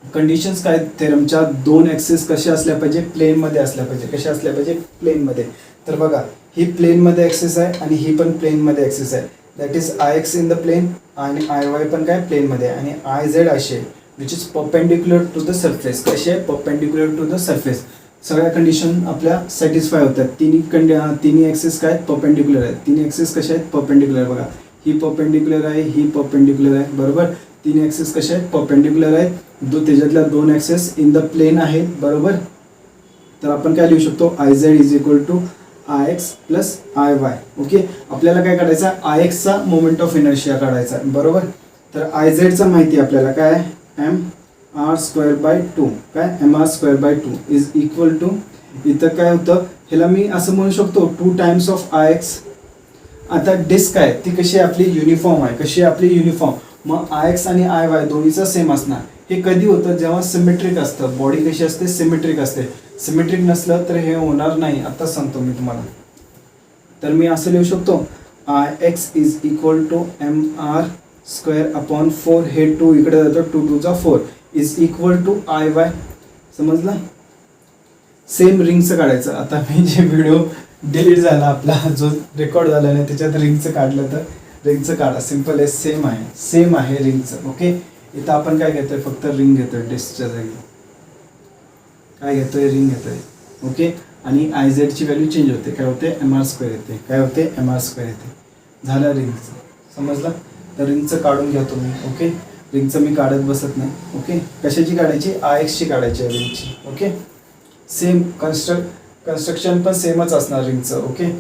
कंडिशन्स काय थेरमच्या दोन ॲक्सिस कशा असल्या पाहिजे प्लेनमध्ये असल्या पाहिजे. कशा असल्या पाहिजे प्लेनमध्ये. तर बघा ही प्लेनमध्ये ॲक्सिस आहे आणि ही पण प्लेनमध्ये ॲक्सिस आहे. That is I X in the plane आणि आय वाय पण काय प्लेनमध्ये आणि आय झेड असे which is perpendicular to the surface. कसे आहे परपेंडिक्युलर टू द सरफेस. सगळ्या कंडिशन आपल्या सॅटिस्फाय होतात. तिन्ही ॲक्सिस काय परपेंडिक्युलर आहेत. तिन्ही ॲक्सिस कसे आहेत परपेंडिक्युलर. बघा ही परपेंडिक्युलर आहे ही परपेंडिक्युलर आहे बरोबर. तिन्ही ॲक्सिस कसे आहेत परपेंडिक्युलर आहेत. त्याच्यातल्या दोन ॲक्सिस इन द प्लेन आहेत बरोबर. तर आपण काय लिहू शकतो I Z is equal to I X plus I Y. Okay आपल्याला काय काढायचं आहे आय एक्सचा मोमेंट ऑफ इनर्शिया काढायचा आहे बरोबर. तर आय झेडचा माहिती आहे आपल्याला काय M R square by two. काय M R square by two is equal to इथं काय होतं ह्याला मी असं म्हणू शकतो 2 टाइम्स ऑफ आय एक्स. आता डिस्क आहे ती कशी आहे आपली युनिफॉर्म आहे. कशी आहे आपली युनिफॉर्म. मग आय एक्स आणि आय वाय दोन्हीचं सेम असणार. हे कधी होतं जेव्हा सिमेट्रिक असतं. बॉडी कशी असते सिमेट्रिक असते. सिमेट्रिक नसलं तर हे होणार नाही. आता सांगतो मी तुम्हाला. तर मी असं लिहू शकतो I X is equal to M R square upon 4 हे 2 इकडे जातो 2 2 चा 4 is equal to I Y. समजलं. सेम रिंगचं काढायचं. आता मी जे व्हिडिओ डिलीट झाला आपला जो रेकॉर्ड झाला नाही त्याच्यात रिंगचं काढलं तर रिंगचं काढा. सिम्पल आहे सेम आहे रिंगचं. ओके इथं आपण काय घेतोय फक्त रिंग घेतोय डिस्कच्या जागी. काय घेतोय रिंग घेतोय. ओके आणि आय झेडची व्हॅल्यू चेंज होते. काय होते एम आर स्क्वेअर येते. काय होते एम आर स्क्वेअर येते. झालं रिंगचं. समजलं. तर रिंगचं काढून घ्या तुम्ही. ओके रिंगचं मी काढत बसत नाही. ओके कशाची काढायची आय एक्सची काढायची आहे रिंगची. ओके सेम कन्स्ट्रक्शन पण सेमच असणार रिंगचं. ओके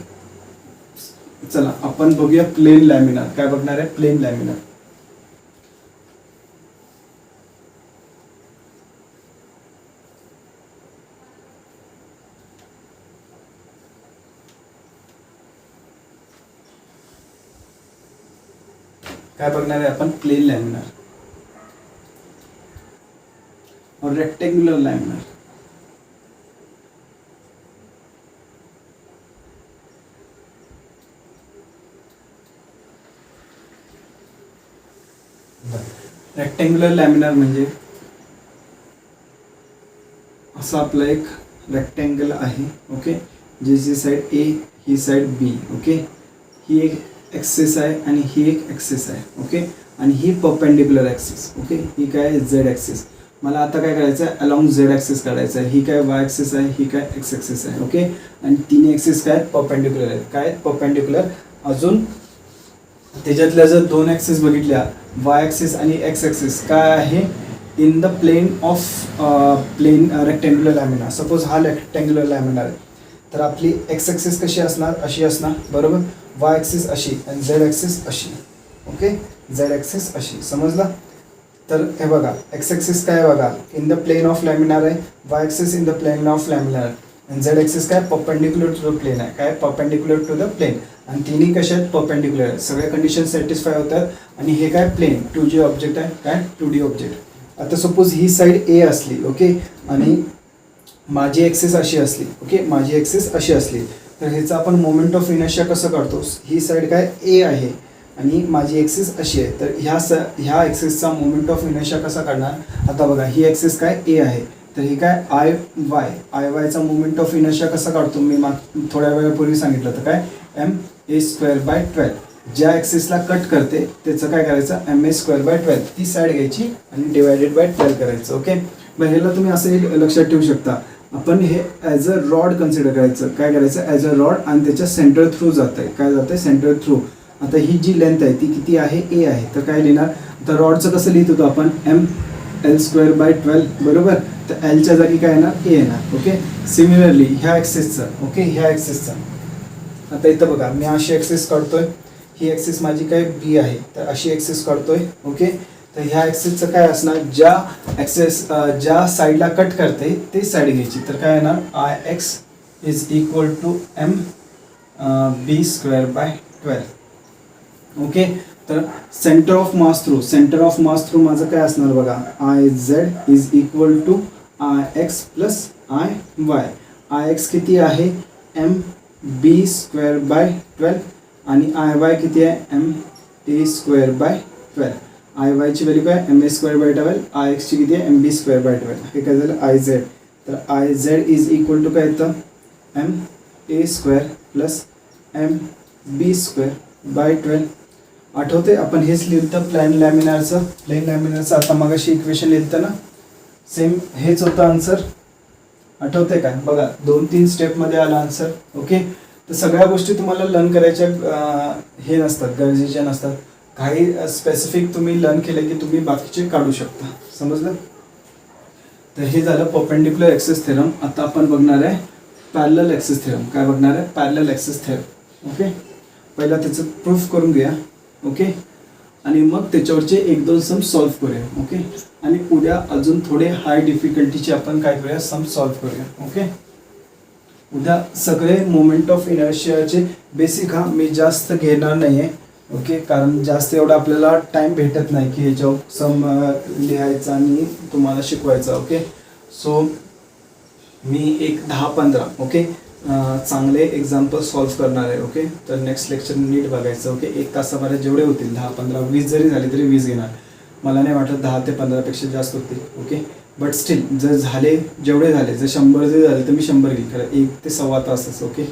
चला आपण बघूया प्लेन लॅमिनार. काय बघणार आहे प्लेन लॅमिनार. काय बघणार आहे आपण प्लेन लॅमिनार और रेक्टेंगुलर लॅमिनार. रेक्टेंग्युलर लॅमिनार म्हणजे असं आपलं एक रेक्टेंगल आहे. ओके ज्याची साईड ए ही साईड बी. ओके ही एक ॲक्सिस आहे आणि ही एक ॲक्सिस आहे. ओके आणि ही परपेंडिक्युलर ॲक्सिस. ओके ही काय झेड ॲक्सिस. मला आता काय करायचं आहे अलॉंग झेड ॲक्सिस काढायचं आहे. ही काय वाय ॲक्सिस आहे ही काय एक्स ॲक्सिस आहे. ओके आणि तिन्ही ॲक्सिस काय परपेंडिक्युलर आहेत. काय परपेंडिक्युलर. अजून त्याच्यातल्या जर दोन ॲक्सिस बघितल्या वाय ॲक्सिस आणि एक्स ॲक्सिस काय आहे in the plane of plane rectangular laminar. Suppose हा रेक्टेंग्युलर लॅमिनार आहे तर आपली एक्स ॲक्सिस कशी असणार अशी असणार बरोबर. वाय ॲक्सिस अशी आणि झेड ॲक्सिस अशी. ओके झेड ॲक्सिस अशी. समजला. तर हे बघा एक्स ॲक्सिस काय बघा in the plane of laminar आहे. Y axis in the plane of laminar आणि झेड ॲक्सिस काय परपेंडिक्युलर टू द प्लेन आहे. काय परपेंडिक्युलर टू द प्लेन आणि तिन्ही कशा आहेत परपेंडिक्युलर आहेत. सगळ्या कंडिशन सॅटिस्फाय होतात आणि हे काय प्लेन 2D ऑब्जेक्ट आहे. काय 2D ऑब्जेक्ट. आता सपोज ही साईड ए असली. ओके आणि माझी ॲक्सिस अशी असली. ओके माझी ॲक्सिस अशी असली तर ह्याचा आपण मोमेंट ऑफ इनर्शिया कसं काढतो. ही साईड काय ए आहे आणि माझी ॲक्सिस अशी आहे तर ह्या ॲक्सिसचा मोमेंट ऑफ इनर्शिया कसा काढणार. आता बघा ही ॲक्सिस काय ए आहे तर ही काय आय वायचा मोमेंट ऑफ इनर्शिया कसा काढतो मी थोड्या वेळापूर्वी सांगितलं तर काय एम ए स्क्वेअर बाय 12. ज्या ॲक्सिसला कट करते त्याचं काय करायचं एम ए स्क्वेअर बाय 12 ती साईड घ्यायची आणि डिवायडेड बाय 12 करायचं. ओके मग ह्याला तुम्ही असं लक्षात ठेवू शकता आपण हे ॲज अ रॉड कन्सिडर करायचं. काय करायचं ॲज अ रॉड आणि त्याच्या सेंटर थ्रू जात आहे. काय जातं सेंटर थ्रू. आता ही जी लेंथ आहे ती किती आहे ए आहे तर काय लिहिणार. तर रॉडचं कसं लिहित होतो आपण एम एल स्क्वेअर बाय 12 बरोबर. तर एलच्या जागी काय येणार ए येणार. ओके सिमिलरली ह्या ॲक्सिसचं. ओके ह्या ॲक्सिसचं आता इथं बघा मी अशी ॲक्सिस काढतोय. ही ॲक्सिस माझी काय बी आहे तर अशी ॲक्सिस काढतोय. ओके तर ह्या ॲक्सिसचं काय असणार ज्या साईडला कट करते ते साईड घ्यायची. तर काय येणार I X is equal to M B square by 12. Okay तर सेंटर ऑफ मास थ्रू माझं काय असणार बघा I Z is equal to I X plus I Y. I X किती आहे एम बी स्क्वेअर बाय 12 आणि आय वाय किती आहे M A square by 12. I वायची व्हॅल्यू काय M A square by 12. I एक्सची किती आहे एम बी स्क्वेअर बाय 12. हे काय झालं आय झेड. तर I Z is equal to काय येतं M A square plus M B square by 12. आठवते आपण हेच लिहिलं प्लेन लॅमिनारचं आता मगाशी इक्वेशन लिहिलं ना, सेम हेच होतं आन्सर. आठवते काय? बघा 2-3 स्टेपमध्ये आला आन्सर. ओके, तर सगळ्या गोष्टी तुम्हाला लर्न करायच्या हे नसतात, गरजेच्या नसतात. काही स्पेसिफिक तुम्ही लर्न केलं की तुम्ही बाकीचे काढू शकता. समजलं? तर हे झालं परपेंडिक्युलर ॲक्सिस थेरम. आता आपण बघणार आहे पॅरलल ॲक्सिस थेरम. काय बघणार आहे? Parallel axis theorem. ओके, पहिला त्याचं प्रूफ करून घ्या. ओके, आणि मग त्याच्यावरचे 1-2 सम सॉल्व्ह करूया. ओके, आणि उद्या अजून थोडे हाय डिफिकल्टीचे आपण काय करूया, सम सॉल्व्ह करूया. ओके, उद्या सगळे मोमेंट ऑफ इनर्शियाचे बेसिक मी जास्त घेणार नाही आहे. ओके, कारण जास्त एवढा आपल्याला टाईम भेटत नाही की ह्याच्यावर सम लिहायचा आणि तुम्हाला शिकवायचा. ओके, सो मी एक 10-15 ओके चांगले एक्झाम्पल सॉल्व्ह करणार आहे. ओके, तर नेक्स्ट लेक्चर नीट बघायचं. ओके, 1 तासाभरात जेवढे होतील 10-15-20 जरी झाले तरी 20 घेणार. मला नाही वाटत 10 ते 15पेक्षा जास्त होतील. ओके, बट स्टील जर झाले, जेवढे झाले, जर 100 जरी झाले तर मी 100 घेईल. खरं 1 ते सव्वा तासच. ओके,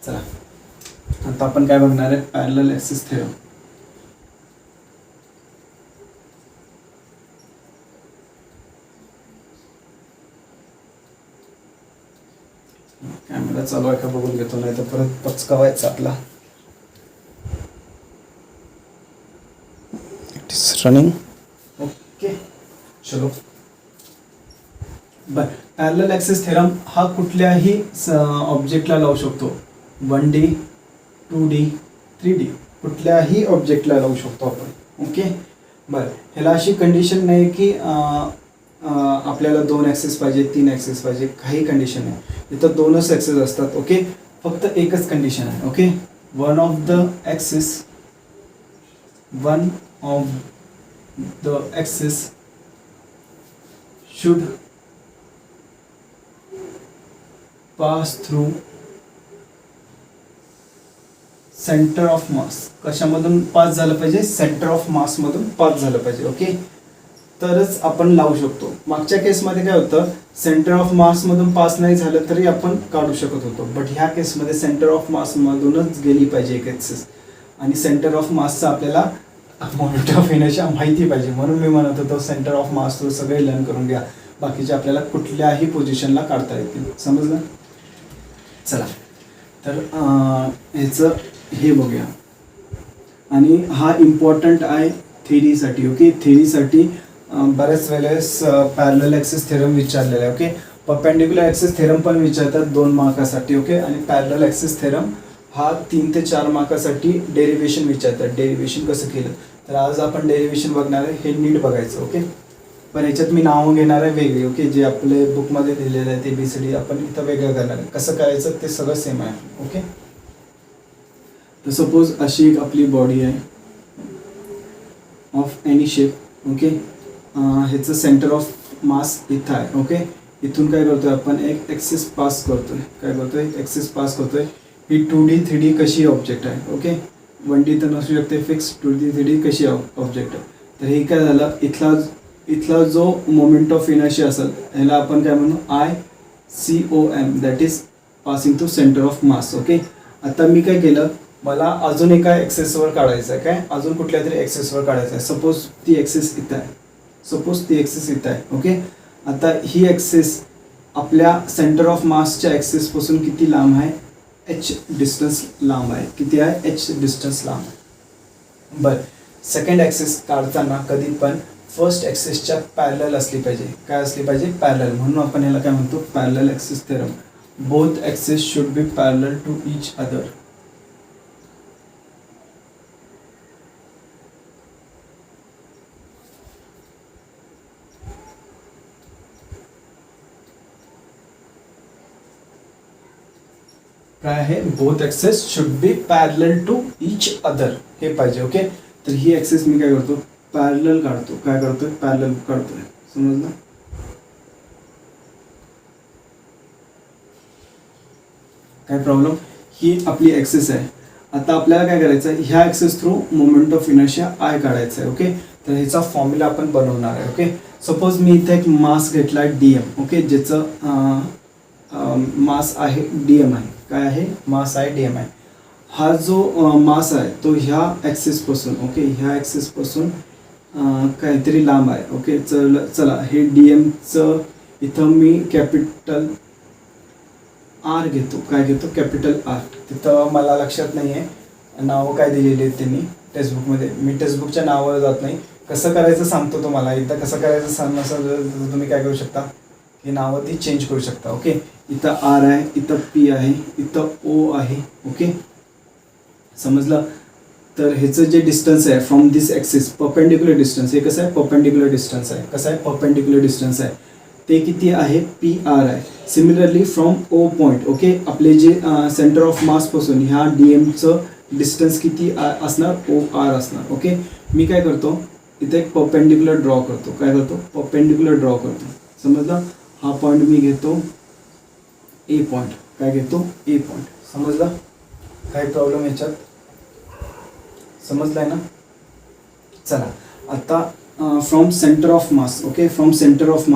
चला आता आपण काय बघणार आहे? Parallel axis theorem. कॅमेरा चालू आहे का बघून घेतो, नाही तर परत पचकावायचा आपला. It is running. ओके, चलो. बर, पॅरलल ॲक्सिस थेरम हा कुठल्याही ऑब्जेक्टला लावू शकतो. 1D, 2D, 3D कुठल्याही ऑब्जेक्टला लावू शकतो आपण. ओके, बरं, ह्याला अशी कंडिशन नाही की आपल्याला 2 ॲक्सिस पाहिजे, 3 ॲक्सिस पाहिजे, काही कंडिशन नाही. इथं 2च ॲक्सिस असतात. ओके, फक्त एकच कंडिशन आहे. Okay, one of the axis should pass through centre of mass. कशामधून पास झालं पाहिजे? सेंटर ऑफ मासमधून पास झालं पाहिजे. ओके, तरच आपण लावू शकतो. मागच्या केसमध्ये काय होतं, सेंटर ऑफ मासमधून पास नाही झालं तरी आपण काढू शकत होतो. बट ह्या केसमध्ये सेंटर ऑफ मासमधूनच गेली पाहिजे एक ॲक्सिस, आणि सेंटर ऑफ मासचा आपल्याला मोमेंट ऑफ इनर्शिया माहिती पाहिजे. म्हणून मी म्हणत होतो सेंटर ऑफ मास तो सगळे लर्न करून घ्या, बाकीचे आपल्याला कुठल्याही पोझिशनला काढता येतील. समजलं? चला, तर ह्याचं हे बघूया. आणि हा इम्पॉर्टंट आहे थेरीसाठी. ओके, थेरीसाठी बऱ्याच वेळेस पॅरलल ॲक्सिस थेरम विचारलेला आहे. ओके, परपेंडिक्युलर ॲक्सिस थेरम पण विचारतात 2 मार्कासाठी. ओके, आणि पॅरलल ॲक्सिस थेरम हा 3 ते 4 मार्कासाठी डेरिव्हेशन विचारतात. डेरिव्हेशन कसं केलं, तर आज आपण डेरिव्हेशन बघणार आहे. हे नीट बघायचं. ओके, पण याच्यात मी नावं घेणार आहे वेगळी. ओके, जे आपले बुकमध्ये दिलेलं आहे ते ABCD आपण इथं वेगळं करणार आहे. कसं करायचं ते सगळं सेम आहे. ओके, तर सपोज अशी एक आपली बॉडी आहे ऑफ एनी शेप. ओके, ह्याचं सेंटर ऑफ मास इथं आहे. ओके, इथून काय करतोय आपण, एक ॲक्सिस पास करतोय. काय करतोय? एक ॲक्सिस पास करतोय. ही 2D 3D कशी ऑब्जेक्ट आहे. ओके, 1D तर नसू शकते फिक्स, 2D 3D कशी ऑब्जेक्ट आहे. तर हे काय झालं, इथला जो मोमेंट ऑफ इनर्शिया असेल ह्याला आपण काय म्हणू, ICOM, that is passing to centre of mass. Okay, आता मी काय केलं, मला अजून एका ॲक्सिसवर काढायचं आहे. काय, अजून कुठल्या तरी ॲक्सिसवर काढायचं आहे. सपोज ती ॲक्सिस इथं आहे. ओके, आता ही ॲक्सिस आपल्या सेंटर ऑफ मासच्या ॲक्सिसपासून किती लांब आहे? h डिस्टन्स लांब आहे. किती आहे? h डिस्टन्स लांब आहे. बरं, सेकंड ॲक्सिस काढताना कधी पण फर्स्ट ॲक्सिसच्या पॅरलल असली पाहिजे. काय असली पाहिजे? पॅरलल. म्हणून आपण ह्याला काय म्हणतो, parallel axis theorem. Both axis should be parallel to each other. काय आहे? Both axis should be parallel to each other, हे पाहिजे. ओके, तर ही ॲक्सिस मी काय करतो, पॅरलल काढतो. काय करतोय? पॅरलल काढतोय. समजलं? काय प्रॉब्लेम? ही आपली ॲक्सिस आहे. आता आपल्याला काय करायचं आहे, ह्या axis through moment of inertia I काढायचं आहे. ओके, तर ह्याचा फॉर्म्युला आपण बनवणार आहे. ओके, सपोज मी इथे एक मास घेतला DM. ओके, ज्याचं मास आहे DM आहे. काय आहे? मास आहे DM आहे. हा जो मास आहे तो ह्या ॲक्सिसपासून ओके ह्या ॲक्सिसपासून काहीतरी लांब आहे ओके. चला हे डी एमचं इथं मी कॅपिटल आर घेतो. काय घेतो? Capital R. तिथं मला लक्षात नाही आहे नावं काय दिलेली आहेत त्यांनी टेक्स्टबुकमध्ये. मी टेक्स्टबुकच्या नावावर जात नाही. कसं करायचं सांगतो तुम्हाला. एकदा कसं करायचं सांग असं तुम्ही काय करू शकता की नावं ती चेंज करू शकता ओके. इथं आर आहे, इथं पी आहे, इथं ओ आहे ओके. समजलं? तर ह्याचं जे डिस्टन्स आहे from this axis perpendicular distance, हे कसं आहे? परपेंडिक्युलर डिस्टन्स आहे. कसं आहे? परपेंडिक्युलर डिस्टन्स आहे. ते किती आहे? पी आर आहे. Similarly from O point okay आपले जे सेंटर ऑफ मासपासून ह्या डी एमचं डिस्टन्स किती असणार? ओ आर असणार ओके. मी काय करतो इथे एक परपेंडिक्युलर ड्रॉ करतो. काय करतो? परपेंडिक्युलर ड्रॉ करतो. समजलं? हा पॉईंट मी घेतो ए पॉईंट. काय घेतो? A point. समजलं? काही प्रॉब्लेम याच्यात? समजलं आहे ना? चला आता from centre of mass okay. From centre of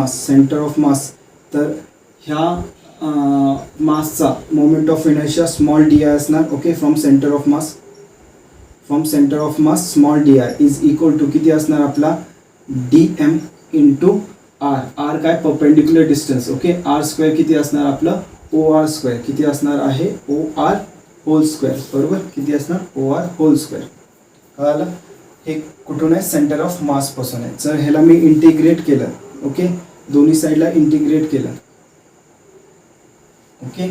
mass तर ह्या मासचा moment of inertia small D I असणार okay. From centre of mass small D I is equal to किती असणार आपला? D M into R. R काय? Perpendicular distance okay. R square किती असणार आपलं? O R square. किती असणार आहे? O R whole square. बरोबर. किती असणार? O R whole square. कळालं? हे कुठून आहे? सेंटर ऑफ मासपासून आहे. जर ह्याला मी इंटिग्रेट केलं ओके, दोन्ही साईडला इंटिग्रेट केलं ओके,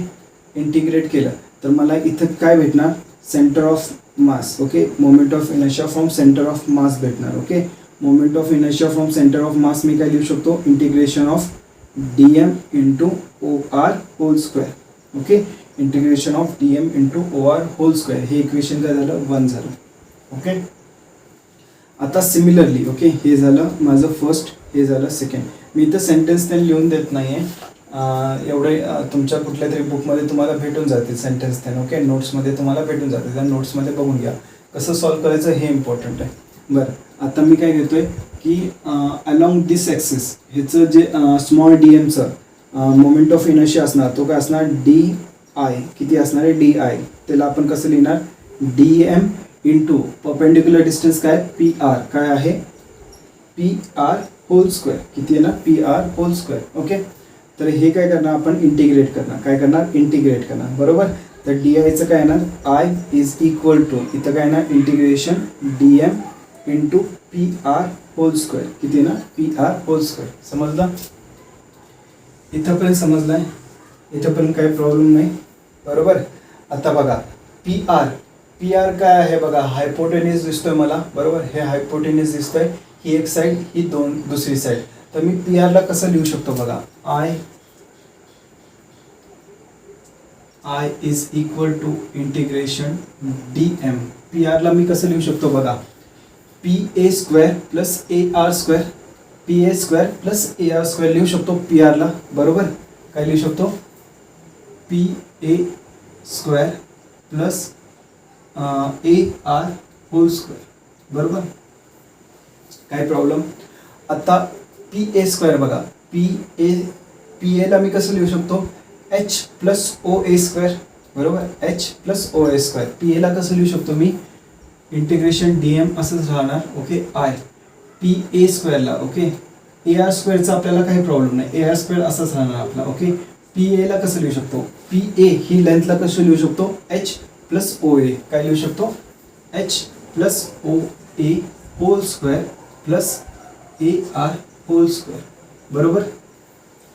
इंटिग्रेट केलं तर मला इथं काय भेटणार? Centre of mass okay. Moment of inertia from centre of mass भेटणार okay. Moment of inertia from centre of mass मी काय लिहू शकतो? Integration of D M into O R whole square okay. Integration of D M into O R whole square. हे equation काय झालं? 1 झालं okay. आता सिमिलरली ओके हे झालं माझं फर्स्ट, हे झालं सेकंड. मी इथं सेंटेन्स त्यांनी लिहून देत नाही आहे. एवढे तुमच्या कुठल्या तरी बुकमध्ये तुम्हाला भेटून जातील सेंटेन्स त्यांना ओके. नोट्समध्ये तुम्हाला भेटून जातील. त्या नोट्समध्ये बघून घ्या कसं सॉल्व करायचं हे इम्पॉर्टंट आहे. बरं आता मी काय घेतो आहे की अलॉंग दिस ॲक्सिस ह्याचं जे स्मॉल डी एमचं मोमेंट ऑफ इनर्शिया असणार तो काय असणार? D I. किती असणार आहे? D I. त्याला आपण कसं लिहिणार? D M into perpendicular distance काय? P R. काय आहे? P R whole square. किती आहे ना? P R whole square okay. तर हे काय करणार आपण? इंटिग्रेट करणार. काय करणार? इंटिग्रेट करणार. बरोबर. तर डी आयचं काय येणार? आय इज इक्वल टू इथं काय येणार? Integration D M into P R whole square. किती ना? P R whole square. समजलं? इथंपर्यंत समजलं आहे? इथंपर्यंत काही प्रॉब्लेम नाही. बरोबर. आता बघा पी आर काय आहे? बघा हायपोटेन्यूज दिसतोय मला. बरोबर. हे हायपोटेन्यूज दिसतोय. ही एक साईड, ही दुसरी साईड. तर मी पी आरला कसं लिहू शकतो? बघा I is equal to integration D M. P आरला मी कसं लिहू शकतो? बघा P A square plus A R square. P A square plus A R square लिहू शकतो पी आरला. बरोबर. काय लिहू शकतो? P A square plus A R whole square. बरोबर. काय प्रॉब्लेम? आता पी ए स्क्वेअर बघा पी एला मी कसं लिहू शकतो? H plus O A square. बरोबर. H plus O A square. P एला कसं लिहू शकतो मी? इंटिग्रेशन डी एम असंच राहणार ओके. आय पी ए स्क्वेअरला ओके. ए आर स्क्वेअरचा आपल्याला काही प्रॉब्लेम नाही. ए आर स्क्वेअर असंच राहणार आपला ओके. पी एला कसं लिहू शकतो? पी ए ही लेंथला कसं लिहू शकतो? H plus O A. काय लिहू शकतो? H plus O A whole square plus A R whole square. बरोबर.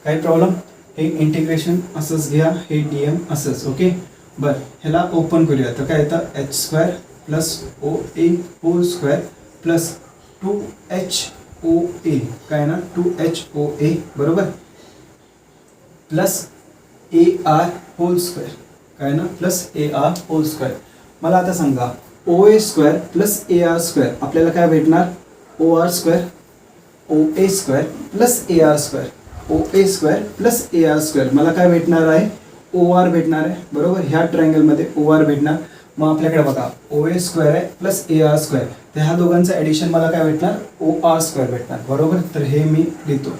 काही प्रॉब्लेम? हे इंटिग्रेशन असंच घ्या, हे डी एम असंच ओके. बरं ह्याला ओपन करूया. तर काय येतं? H square plus O A whole square plus 2HOA. काय ना? 2HOA. बरोबर. Plus A R whole square. काय ना? Plus A R whole square. मला आता सांगा O A square plus A R square आपल्याला काय भेटणार? O R square O A square plus A R square. O A square plus A R square मला काय भेटणार आहे? ओ आर भेटणार आहे. बरोबर. ह्या ट्रायंगलमध्ये ओ आर भेटणार. मग आपल्याकडे बघा ओ ए स्क्वेअर आहे प्लस ए आर स्क्वेअर. तर ह्या दोघांचं ॲडिशन मला काय भेटणार? ओ आर स्क्वेअर भेटणार. बरोबर. तर हे मी लिहितो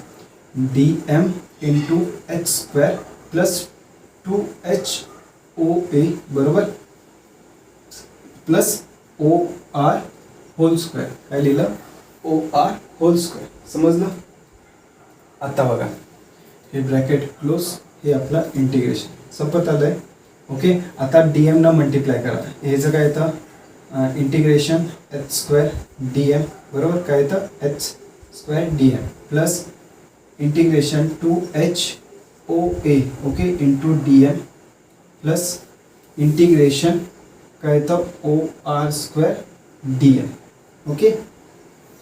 D M into H square plus 2HOA. बरोबर. Plus O R whole square. काय लिहिलं? O R whole square. समजलं? आता बघा हे ब्रॅकेट क्लोज, हे आपलं इंटिग्रेशन संपत आलं आहे. ओके, आता डी एमनं मल्टिप्लाय करा. हे जर काय येतं integration H square D M बरोबर. काय येतं H square D M plus integration two H O A okay into D M plus integration काय येतं O R square D M. Okay,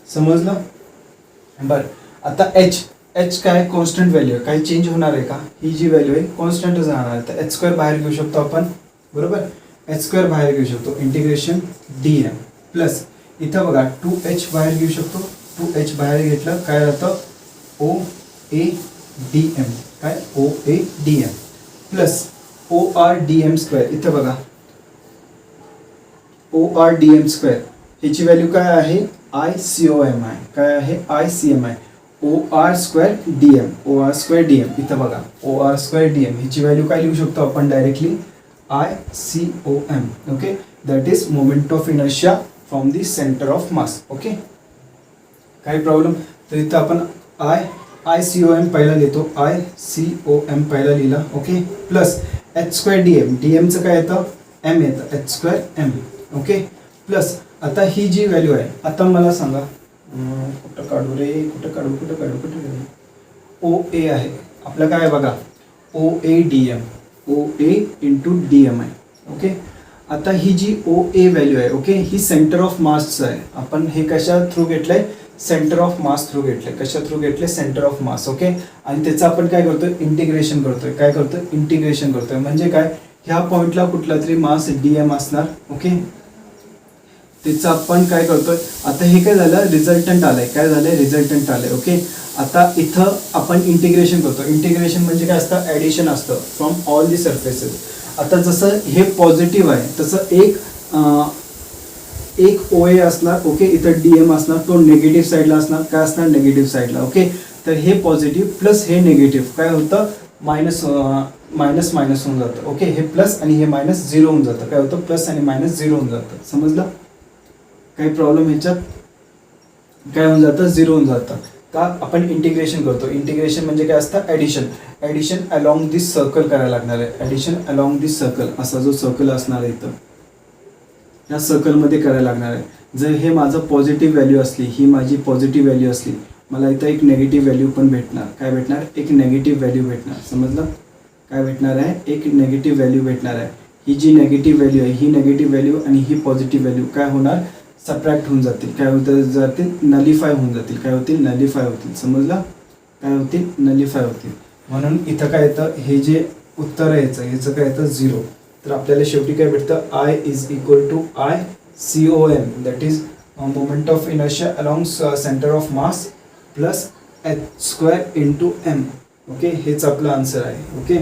समजलं? बरं, आता एच एच काय कॉन्स्टंट व्हॅल्यू आहे, काही चेंज होणार आहे का? ही जी व्हॅल्यू आहे कॉन्स्टंटच राहणार आहे. तर एच स्क्वेअर बाहेर घेऊ शकतो आपण बरोबर. एच स्क्वेअर बाहेर घेऊ शकतो इंटिग्रेशन डी एम प्लस इथं बघा टू एच बाहेर घेऊ शकतो. टू एच बाहेर घेतलं काय राहतं ओ ए डी एम. काय O A D M plus O R D M square. इथं बघा O R D M square ह्याची व्हॅल्यू काय आहे आय सी ओ एम आहे. काय आहे आय सी एम आहे. O R square D M. O R square D M इथं बघा O R square D M ह्याची व्हॅल्यू काय लिहू शकतो आपण directly I C O M. Okay, that is moment of inertia from the centre of mass. Okay, काही problem? तर इथं आपण आय सी ओ एम पहिला लिहितो. आय सी ओ एम पहिला लिहिला. Okay, plus H square D M. D एमचं काय येतं एम येतं H square M. Okay, plus आता ही जी व्हॅल्यू आहे आता मला सांगा कुठं काढू रे कुठं ओ ए आहे आपलं. काय आहे बघा O A D M. O A into D M आहे. ओके, आता ही जी ओ ए व्हॅल्यू आहे ओके ही सेंटर ऑफ मासचं आहे. आपण हे कशा थ्रू घेतलंय सेंटर ऑफ मास थ्रू घेतलंय. कशा थ्रू घेतले सेंटर ऑफ मास. ओके, आणि त्याचं आपण काय करतोय इंटिग्रेशन करतोय. काय करतोय इंटिग्रेशन करतोय म्हणजे काय ह्या पॉईंटला कुठला तरी मास डी एम असणार. ओके, त्याचं आपण काय करतोय आता हे काय झालं रिझल्टंट आलंय. काय झालंय रिझल्टंट आलंय. ओके, आता इथं आपण इंटिग्रेशन करतो. इंटिग्रेशन म्हणजे काय असतं ॲडिशन असतं फ्रॉम ऑल दी सर्फेसेस. आता जसं हे पॉझिटिव्ह आहे तसं एक ओ ए असणार. ओके, इथं डी एम असणार. तो निगेटिव्ह साईडला असणार. काय असणार निगेटिव्ह साईडला. ओके, तर हे पॉझिटिव्ह प्लस हे निगेटिव्ह काय होतं मायनस मायनस होऊन जातं. ओके, हे प्लस आणि हे मायनस झिरो होऊन जातं. काय होतं प्लस आणि मायनस झिरो होऊन जातं. समजलं? काही प्रॉब्लेम ह्याच्यात? काय होऊन जातं झिरो होऊन जातं. का आपण इंटिग्रेशन करतो. इंटिग्रेशन म्हणजे काय असतं ॲडिशन. ॲडिशन अलॉंग दिस सर्कल करायला लागणार आहे. ॲडिशन अलॉंग दिस सर्कल असा जो सर्कल असणार आहे इथं या सर्कलमध्ये करायला लागणार आहे. जर हे माझं पॉझिटिव्ह व्हॅल्यू असली ही माझी पॉझिटिव्ह व्हॅल्यू असली मला इथं एक नेगेटिव्ह व्हॅल्यू पण भेटणार. काय भेटणार एक नेगेटिव्ह व्हॅल्यू भेटणार. समजलं? काय भेटणार आहे एक नेगेटिव्ह व्हॅल्यू भेटणार आहे. ही जी नेगेटिव्ह व्हॅल्यू आहे ही नेगेटिव्ह व्हॅल्यू आणि ही पॉझिटिव्ह व्हॅल्यू काय होणार सबट्रॅक्ट होऊन जातील. काय होतं जातील नलिफाय होऊन जातील. काय होतील नलिफाय होतील. समजलं? काय होतील नलिफाय होतील. म्हणून इथं काय येतं हे जे उत्तर आहे ह्याचं काय येतं झिरो. तर आपल्याला शेवटी काय भेटतं I is equal to I C O M that is moment of inertia along centre of mass plus H square into M. Okay, हेच आपलं आन्सर आहे. ओके,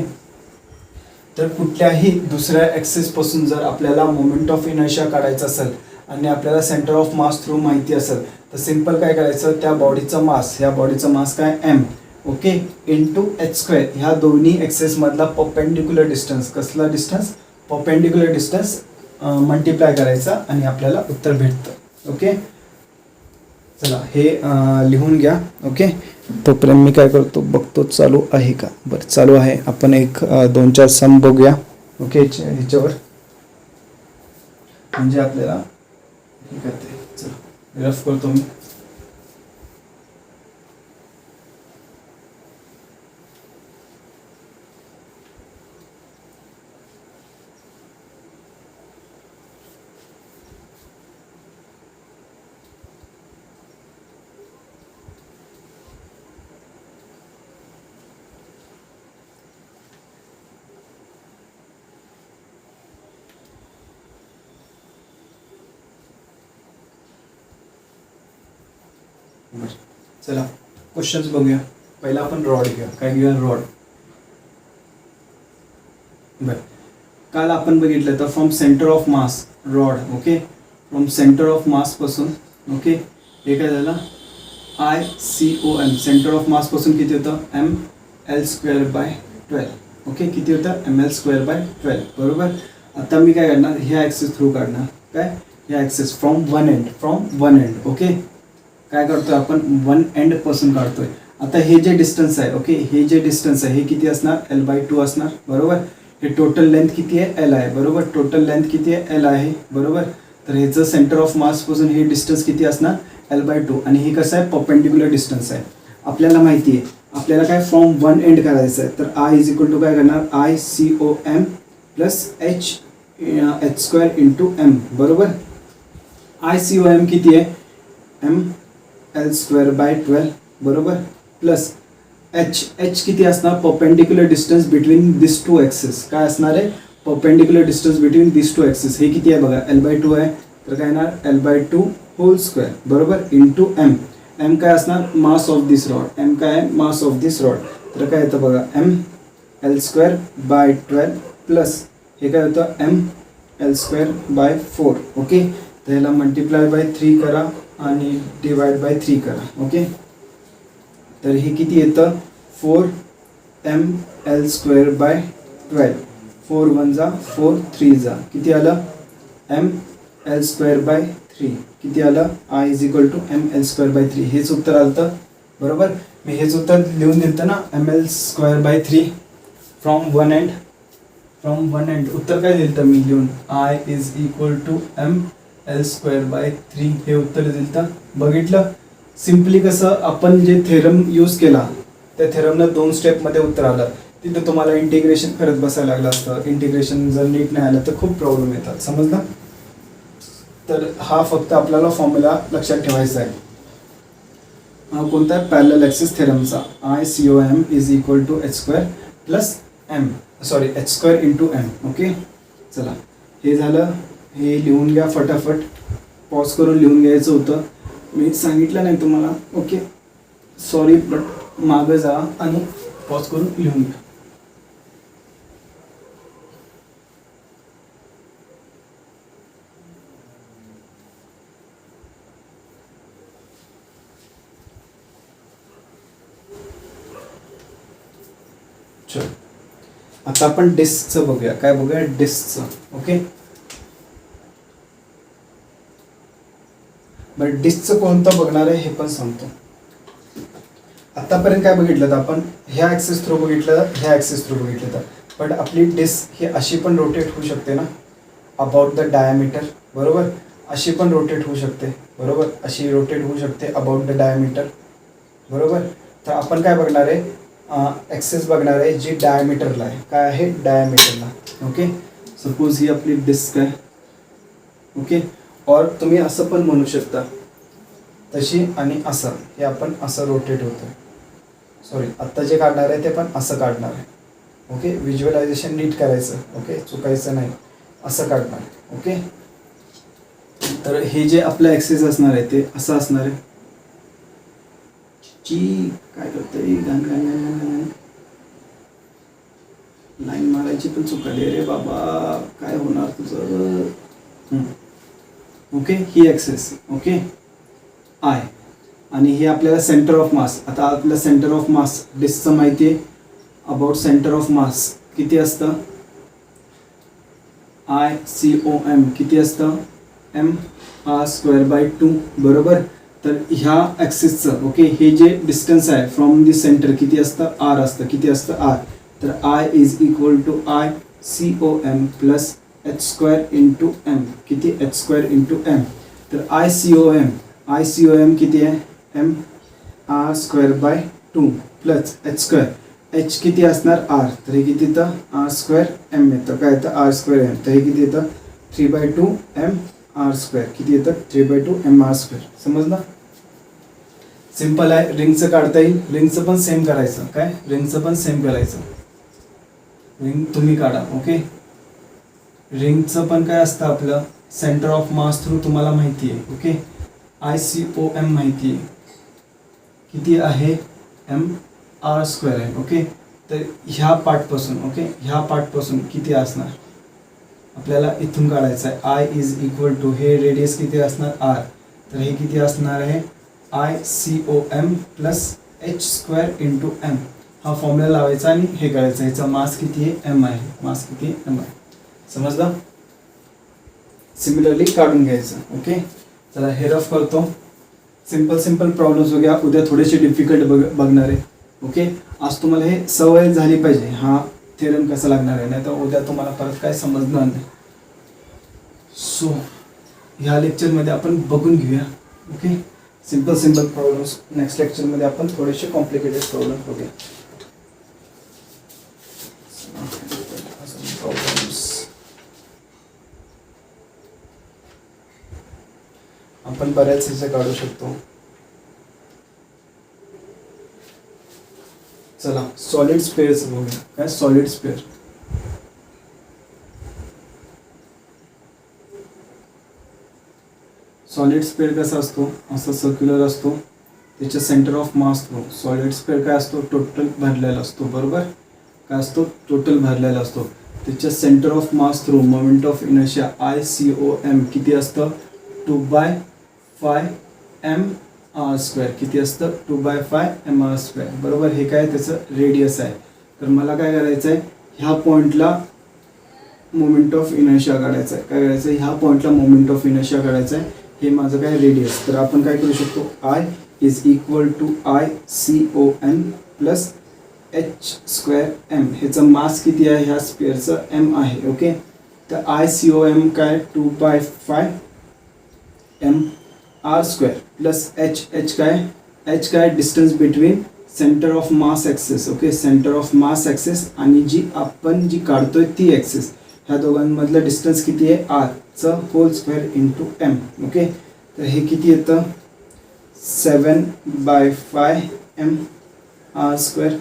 तर कुठल्याही दुसऱ्या ॲक्सिसपासून जर आपल्याला मोमेंट ऑफ इनर्शिया काढायचं असेल आणि आपल्याला सेंटर ऑफ मास थ्रू माहिती असेल तर सिम्पल काय करायचं त्या बॉडीचं मास ह्या बॉडीचं मास काय M. Okay, into H square ह्या दोन्ही ॲक्सेसमधला परपेंडिक्युलर डिस्टन्स कसला डिस्टन्स परपेंडिक्युलर डिस्टन्स मल्टिप्लाय करायचा आणि आपल्याला उत्तर भेटतं. ओके, चला हे लिहून घ्या. ओके, तोपर्यंत मी काय करतो बघतो चालू आहे का. बरं चालू आहे. आपण एक 2-4 सम बघूया. ओके, ह्याच्यावर म्हणजे आपल्याला हे करते. चला रफ करतो मी. चला क्वेश्चन्स बघूया. पहिला आपण रॉड घेऊया. काय घेऊया रॉड. बरं, काल आपण बघितलं तर from centre of mass rod. Okay, from centre of mass पासून ओके हे काय झालं I C O M. Centre of mass पासून किती होतं M L square by 12. Okay, किती होतं एम एल स्क्वेअर बाय 12 बरोबर. आता मी काय करणार ह्या ॲक्सिस थ्रू काढणार. काय या access from one end okay. काय करतोय आपण वन एंड पासून काढतोय. आता हे जे डिस्टन्स आहे ओके, हे जे डिस्टन्स आहे हे किती असणार L/2 असणार बरोबर. हे टोटल लेंथ किती आहे L आहे बरोबर. टोटल लेंथ किती आहे L आहे बरोबर. तर ह्याचं सेंटर ऑफ मास पासून हे डिस्टन्स किती असणार L/2 आणि हे कसं आहे परपेंडिक्युलर डिस्टन्स आहे. आपल्याला माहिती आहे आपल्याला काय फ्रॉम वन एंड करायचं आहे तर I इज इक्वल टू काय करणार ICOM plus H² into M बरोबर. ICOM किती आहे ML²/12 बरोबर प्लस H किती असणार perpendicular distance between this two axis. काय असणार आहे perpendicular distance between this two axis. हे किती आहे बघा L/2 आहे तर काय येणार L/2 होल स्क्वेअर बरोबर इंटू M. M काय असणार mass of this rod. M काय आहे मास ऑफ दिस रॉड. तर काय येतं बघा ML²/12 प्लस हे काय होतं ML²/4 ओके. तर ह्याला मल्टिप्लाय बाय 3 करा आणि डिवाइड बाय 3 करा ओके. तर हे किती येतं 4ML²/12. 4 1 जा 4 3 जा किती आलं ML²/3 किती आलं I is equal to ML²/3. हेच उत्तर आलं बरोबर. मी हेच उत्तर लिहून दिलं ना ML²/3 फ्रॉम वन एंड उत्तर काय दिलं मी लिहून I is equal to ML²/3 हे उत्तर दिलं. बघितलं सिम्पली कसं आपण जे थेरम यूज केला त्या थेरमनं 2 स्टेपमध्ये उत्तर आलं. तिथं तुम्हाला इंटिग्रेशन करत बसायला लागलं असतं. इंटिग्रेशन जर नीट नाही आलं तर खूप प्रॉब्लेम येतात समजलं. तर हा फक्त आपल्याला फॉर्म्युला लक्षात ठेवायचा आहे. हा कोणता आहे पॅरलल ॲक्सिस थेरमचा ICOM is equal to H² plus H² into M okay. चला हे झालं. हे लिहून घ्या फटाफट. पॉज करून लिहून घ्यायचं होतं. मी सांगितलं नाही तुम्हाला ओके सॉरी बट मागं जा आणि पॉज करून लिहून घ्या. चल आता आपण डिस्कचं बघूया. काय बघूया डिस्कचं ओके. बरं डिस्कचं कोणतं बघणार आहे हे पण सांगतो. आतापर्यंत काय बघितलं आपण ह्या ॲक्सिस थ्रू बघितलं ह्या ॲक्सिस थ्रू बघितलं पण आपली डिस्क ही अशी पण रोटेट होऊ शकते ना अबाउट द डायमीटर बरोबर. अशी पण रोटेट होऊ शकते बरोबर. अशी रोटेट होऊ शकते अबाउट द डायमीटर बरोबर. तर आपण काय बघणार आहे ॲक्सिस बघणार आहे जी डायमीटरला आहे. काय आहे डायमीटरला ओके. सपोज ही आपली डिस्क आहे ओके. और तुम्ही असं पण म्हणू शकता तशी आणि असं हे आपण असं रोटेट होतं. सॉरी आत्ता जे काढणार आहे ते पण असं काढणार आहे ओके. व्हिज्युअलायझेशन नीट करायचं ओके चुकायचं नाही. असं काढणार ओके. तर हे जे आपलं ॲक्सिस असणार आहे ते असं असणार आहे. काय करतोय लाईन मारायची पण चुकाली रे बाबा. काय होणार तुझं okay. He axis okay I आणि हे आपल्याला सेंटर ऑफ मास. आता आपलं सेंटर ऑफ मास डिस्कचं माहिती आहे अबाउट सेंटर ऑफ मास किती असतं ICOM किती असतं MR²/2 बरोबर. तर ह्या ॲक्सिसचं ओके हे जे डिस्टन्स आहे फ्रॉम दी सेंटर किती असतं R असतं. किती असतं R. तर I is equal to ICOM plus H² into M किती H² इंटू M. तर ICOM किती आहे MR²/2 प्लस H². H किती असणार R. तर हे किती येतं R² M येतं. काय येतं R² M. तर हे किती येतं 3/2 MR². किती येतं 3/2 MR². समजलं. सिम्पल आहे. रिंगचं काढता येईल. रिंगचं पण सेम करायचं. काय रिंगचं पण सेम करायचं. रिंग तुम्ही काढा ओके. रिंगचं पण काय असतं आपलं सेंटर ऑफ मास थ्रू तुम्हाला माहिती आहे ओके. ICOM माहिती आहे किती आहे MR² आहे ओके. तर ह्या पार्टपासून ओके ह्या पार्टपासून किती असणार आपल्याला इथून काढायचं आहे. I इज इक्वल टू हे रेडियस किती असणार R. तर हे किती असणार आहे ICOM plus H² into M. हा फॉर्म्युला लावायचा आणि हे करायचं. ह्याचा मास किती आहे M आहे. मास किती आहे M आहे. समजलं. सिमिलरली काढून घ्यायचं. ओके, चला हे रफ करतो. सिंपल प्रॉब्लेम्स हो गया. उद्या थोडेसे डिफिकल्ट बघणार आहे. ओके, आज तुम्हाला हे सवय झाली पाहिजे हा थेरम कसा लागणार आहे, नाही तर उद्या तुम्हाला परत काय समजणार नाही. सो ह्या लेक्चरमध्ये आपण बघून घेऊया. Okay, simple problems. नेक्स्ट लेक्चरमध्ये आपण थोडेसे कॉम्प्लिकेटेड प्रॉब्लेम्स बघूया. आपण बऱ्याच ह्याचे काढू शकतो. चला सॉलिड स्पेअर्स बघूया. काय सॉलिड स्पेअर? सॉलिड स्पेअर कसा असतो? असा सर्क्युलर असतो. त्याच्या centre of mass through solid spare काय असतो? टोटल भरलेला असतो. बरोबर, काय असतो? टोटल भरलेला असतो. त्याच्या centre of mass through moment of inertia ICOM किती असतं? 2/5mr². किती असतं? 2/5mr². बरोबर, हे काय त्याचं रेडियस आहे. तर मला काय करायचं आहे? ह्या पॉईंटला मोमेंट ऑफ इनर्शिया काढायचं आहे. काय करायचं आहे? ह्या पॉईंटला मोमेंट ऑफ इनर्शिया काढायचं आहे. हे माझं काय रेडियस. तर आपण काय करू शकतो? I is equal to ICOM plus h²m. ह्याचं मास किती आहे? ह्या स्पेअरचं m आहे. ओके, तर ICOM काय? 2/5mr² प्लस h काय? h काय? Distance between centre of mass axis. Okay, centre of mass axis आणि जी आपण जी काढतोय ती ॲक्सिस, ह्या दोघांमधलं डिस्टन्स किती आहे? r चं whole square into m. Okay, तर हे किती येतं? 7/5mr².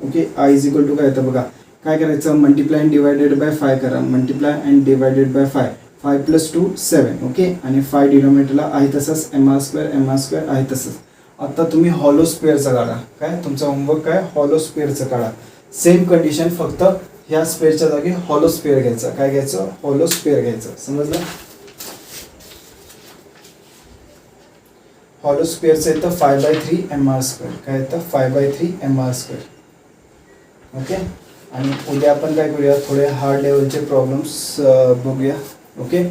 Okay, I is equal to काय येतं बघा. काय करायचं? मल्टिप्लाय अँड डिवायडेड बाय 5 करा. Multiply and divided by 5. 5 + 2 7. Okay, आणि 5 डिनोमिनेटरला आहे तसंच, mr² आहे तसंच. आता तुम्ही हॉलो स्पेअरचं काढा. काय तुमचा होमवर्क काय? हॉलो स्पेअरचं काढा. सेम कंडिशन, फक्त ह्या स्पेअरच्या जागी हॉलो स्पेअर घ्यायचा. काय घ्यायचं? हॉलो स्पेअर घ्यायचं. समजलं? हॉलो स्पेअरचं येतं 5/3mr². काय येतं? 5/3mr². ओके, आणि उद्या आपण काय करूया? थोडे हार्ड लेवलचे प्रॉब्लेम्स बघूया. ओके,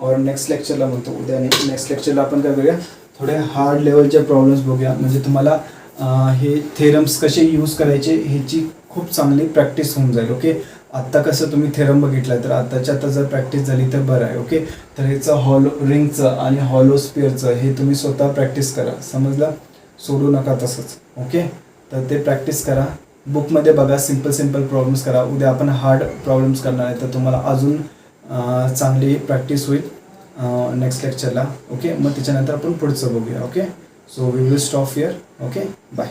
और नेक्स्ट लेक्चरला म्हणतो उद्या नाही, नेक्स्ट लेक्चरला आपण काय करूया? थोडे हार्ड लेवलचे प्रॉब्लेम्स बघूया. म्हणजे तुम्हाला हे थेरम्स कसे यूज करायचे ह्याची खूप चांगली प्रॅक्टिस होऊन जाईल. ओके, आत्ता कसं तुम्ही थेरम बघितला, तर आत्ताच्या आता जर प्रॅक्टिस झाली तर बरं आहे. ओके, तर ह्याचं हॉलो रिंगचं आणि हॉलो स्पेअरचं हे तुम्ही स्वतः प्रॅक्टिस करा. समजलं? सोडू नका तसंच. ओके, तर ते प्रॅक्टिस करा. बुकमध्ये बघा, सिंपल प्रॉब्लेम्स करा. उद्या आपण हार्ड प्रॉब्लेम्स करणार आहे, तर तुम्हाला अजून चांगली प्रॅक्टिस होईल नेक्स्ट लेक्चरला. ओके, मग त्याच्यानंतर आपण पुढचं बघूया. Okay, so we will stop here. Okay, bye.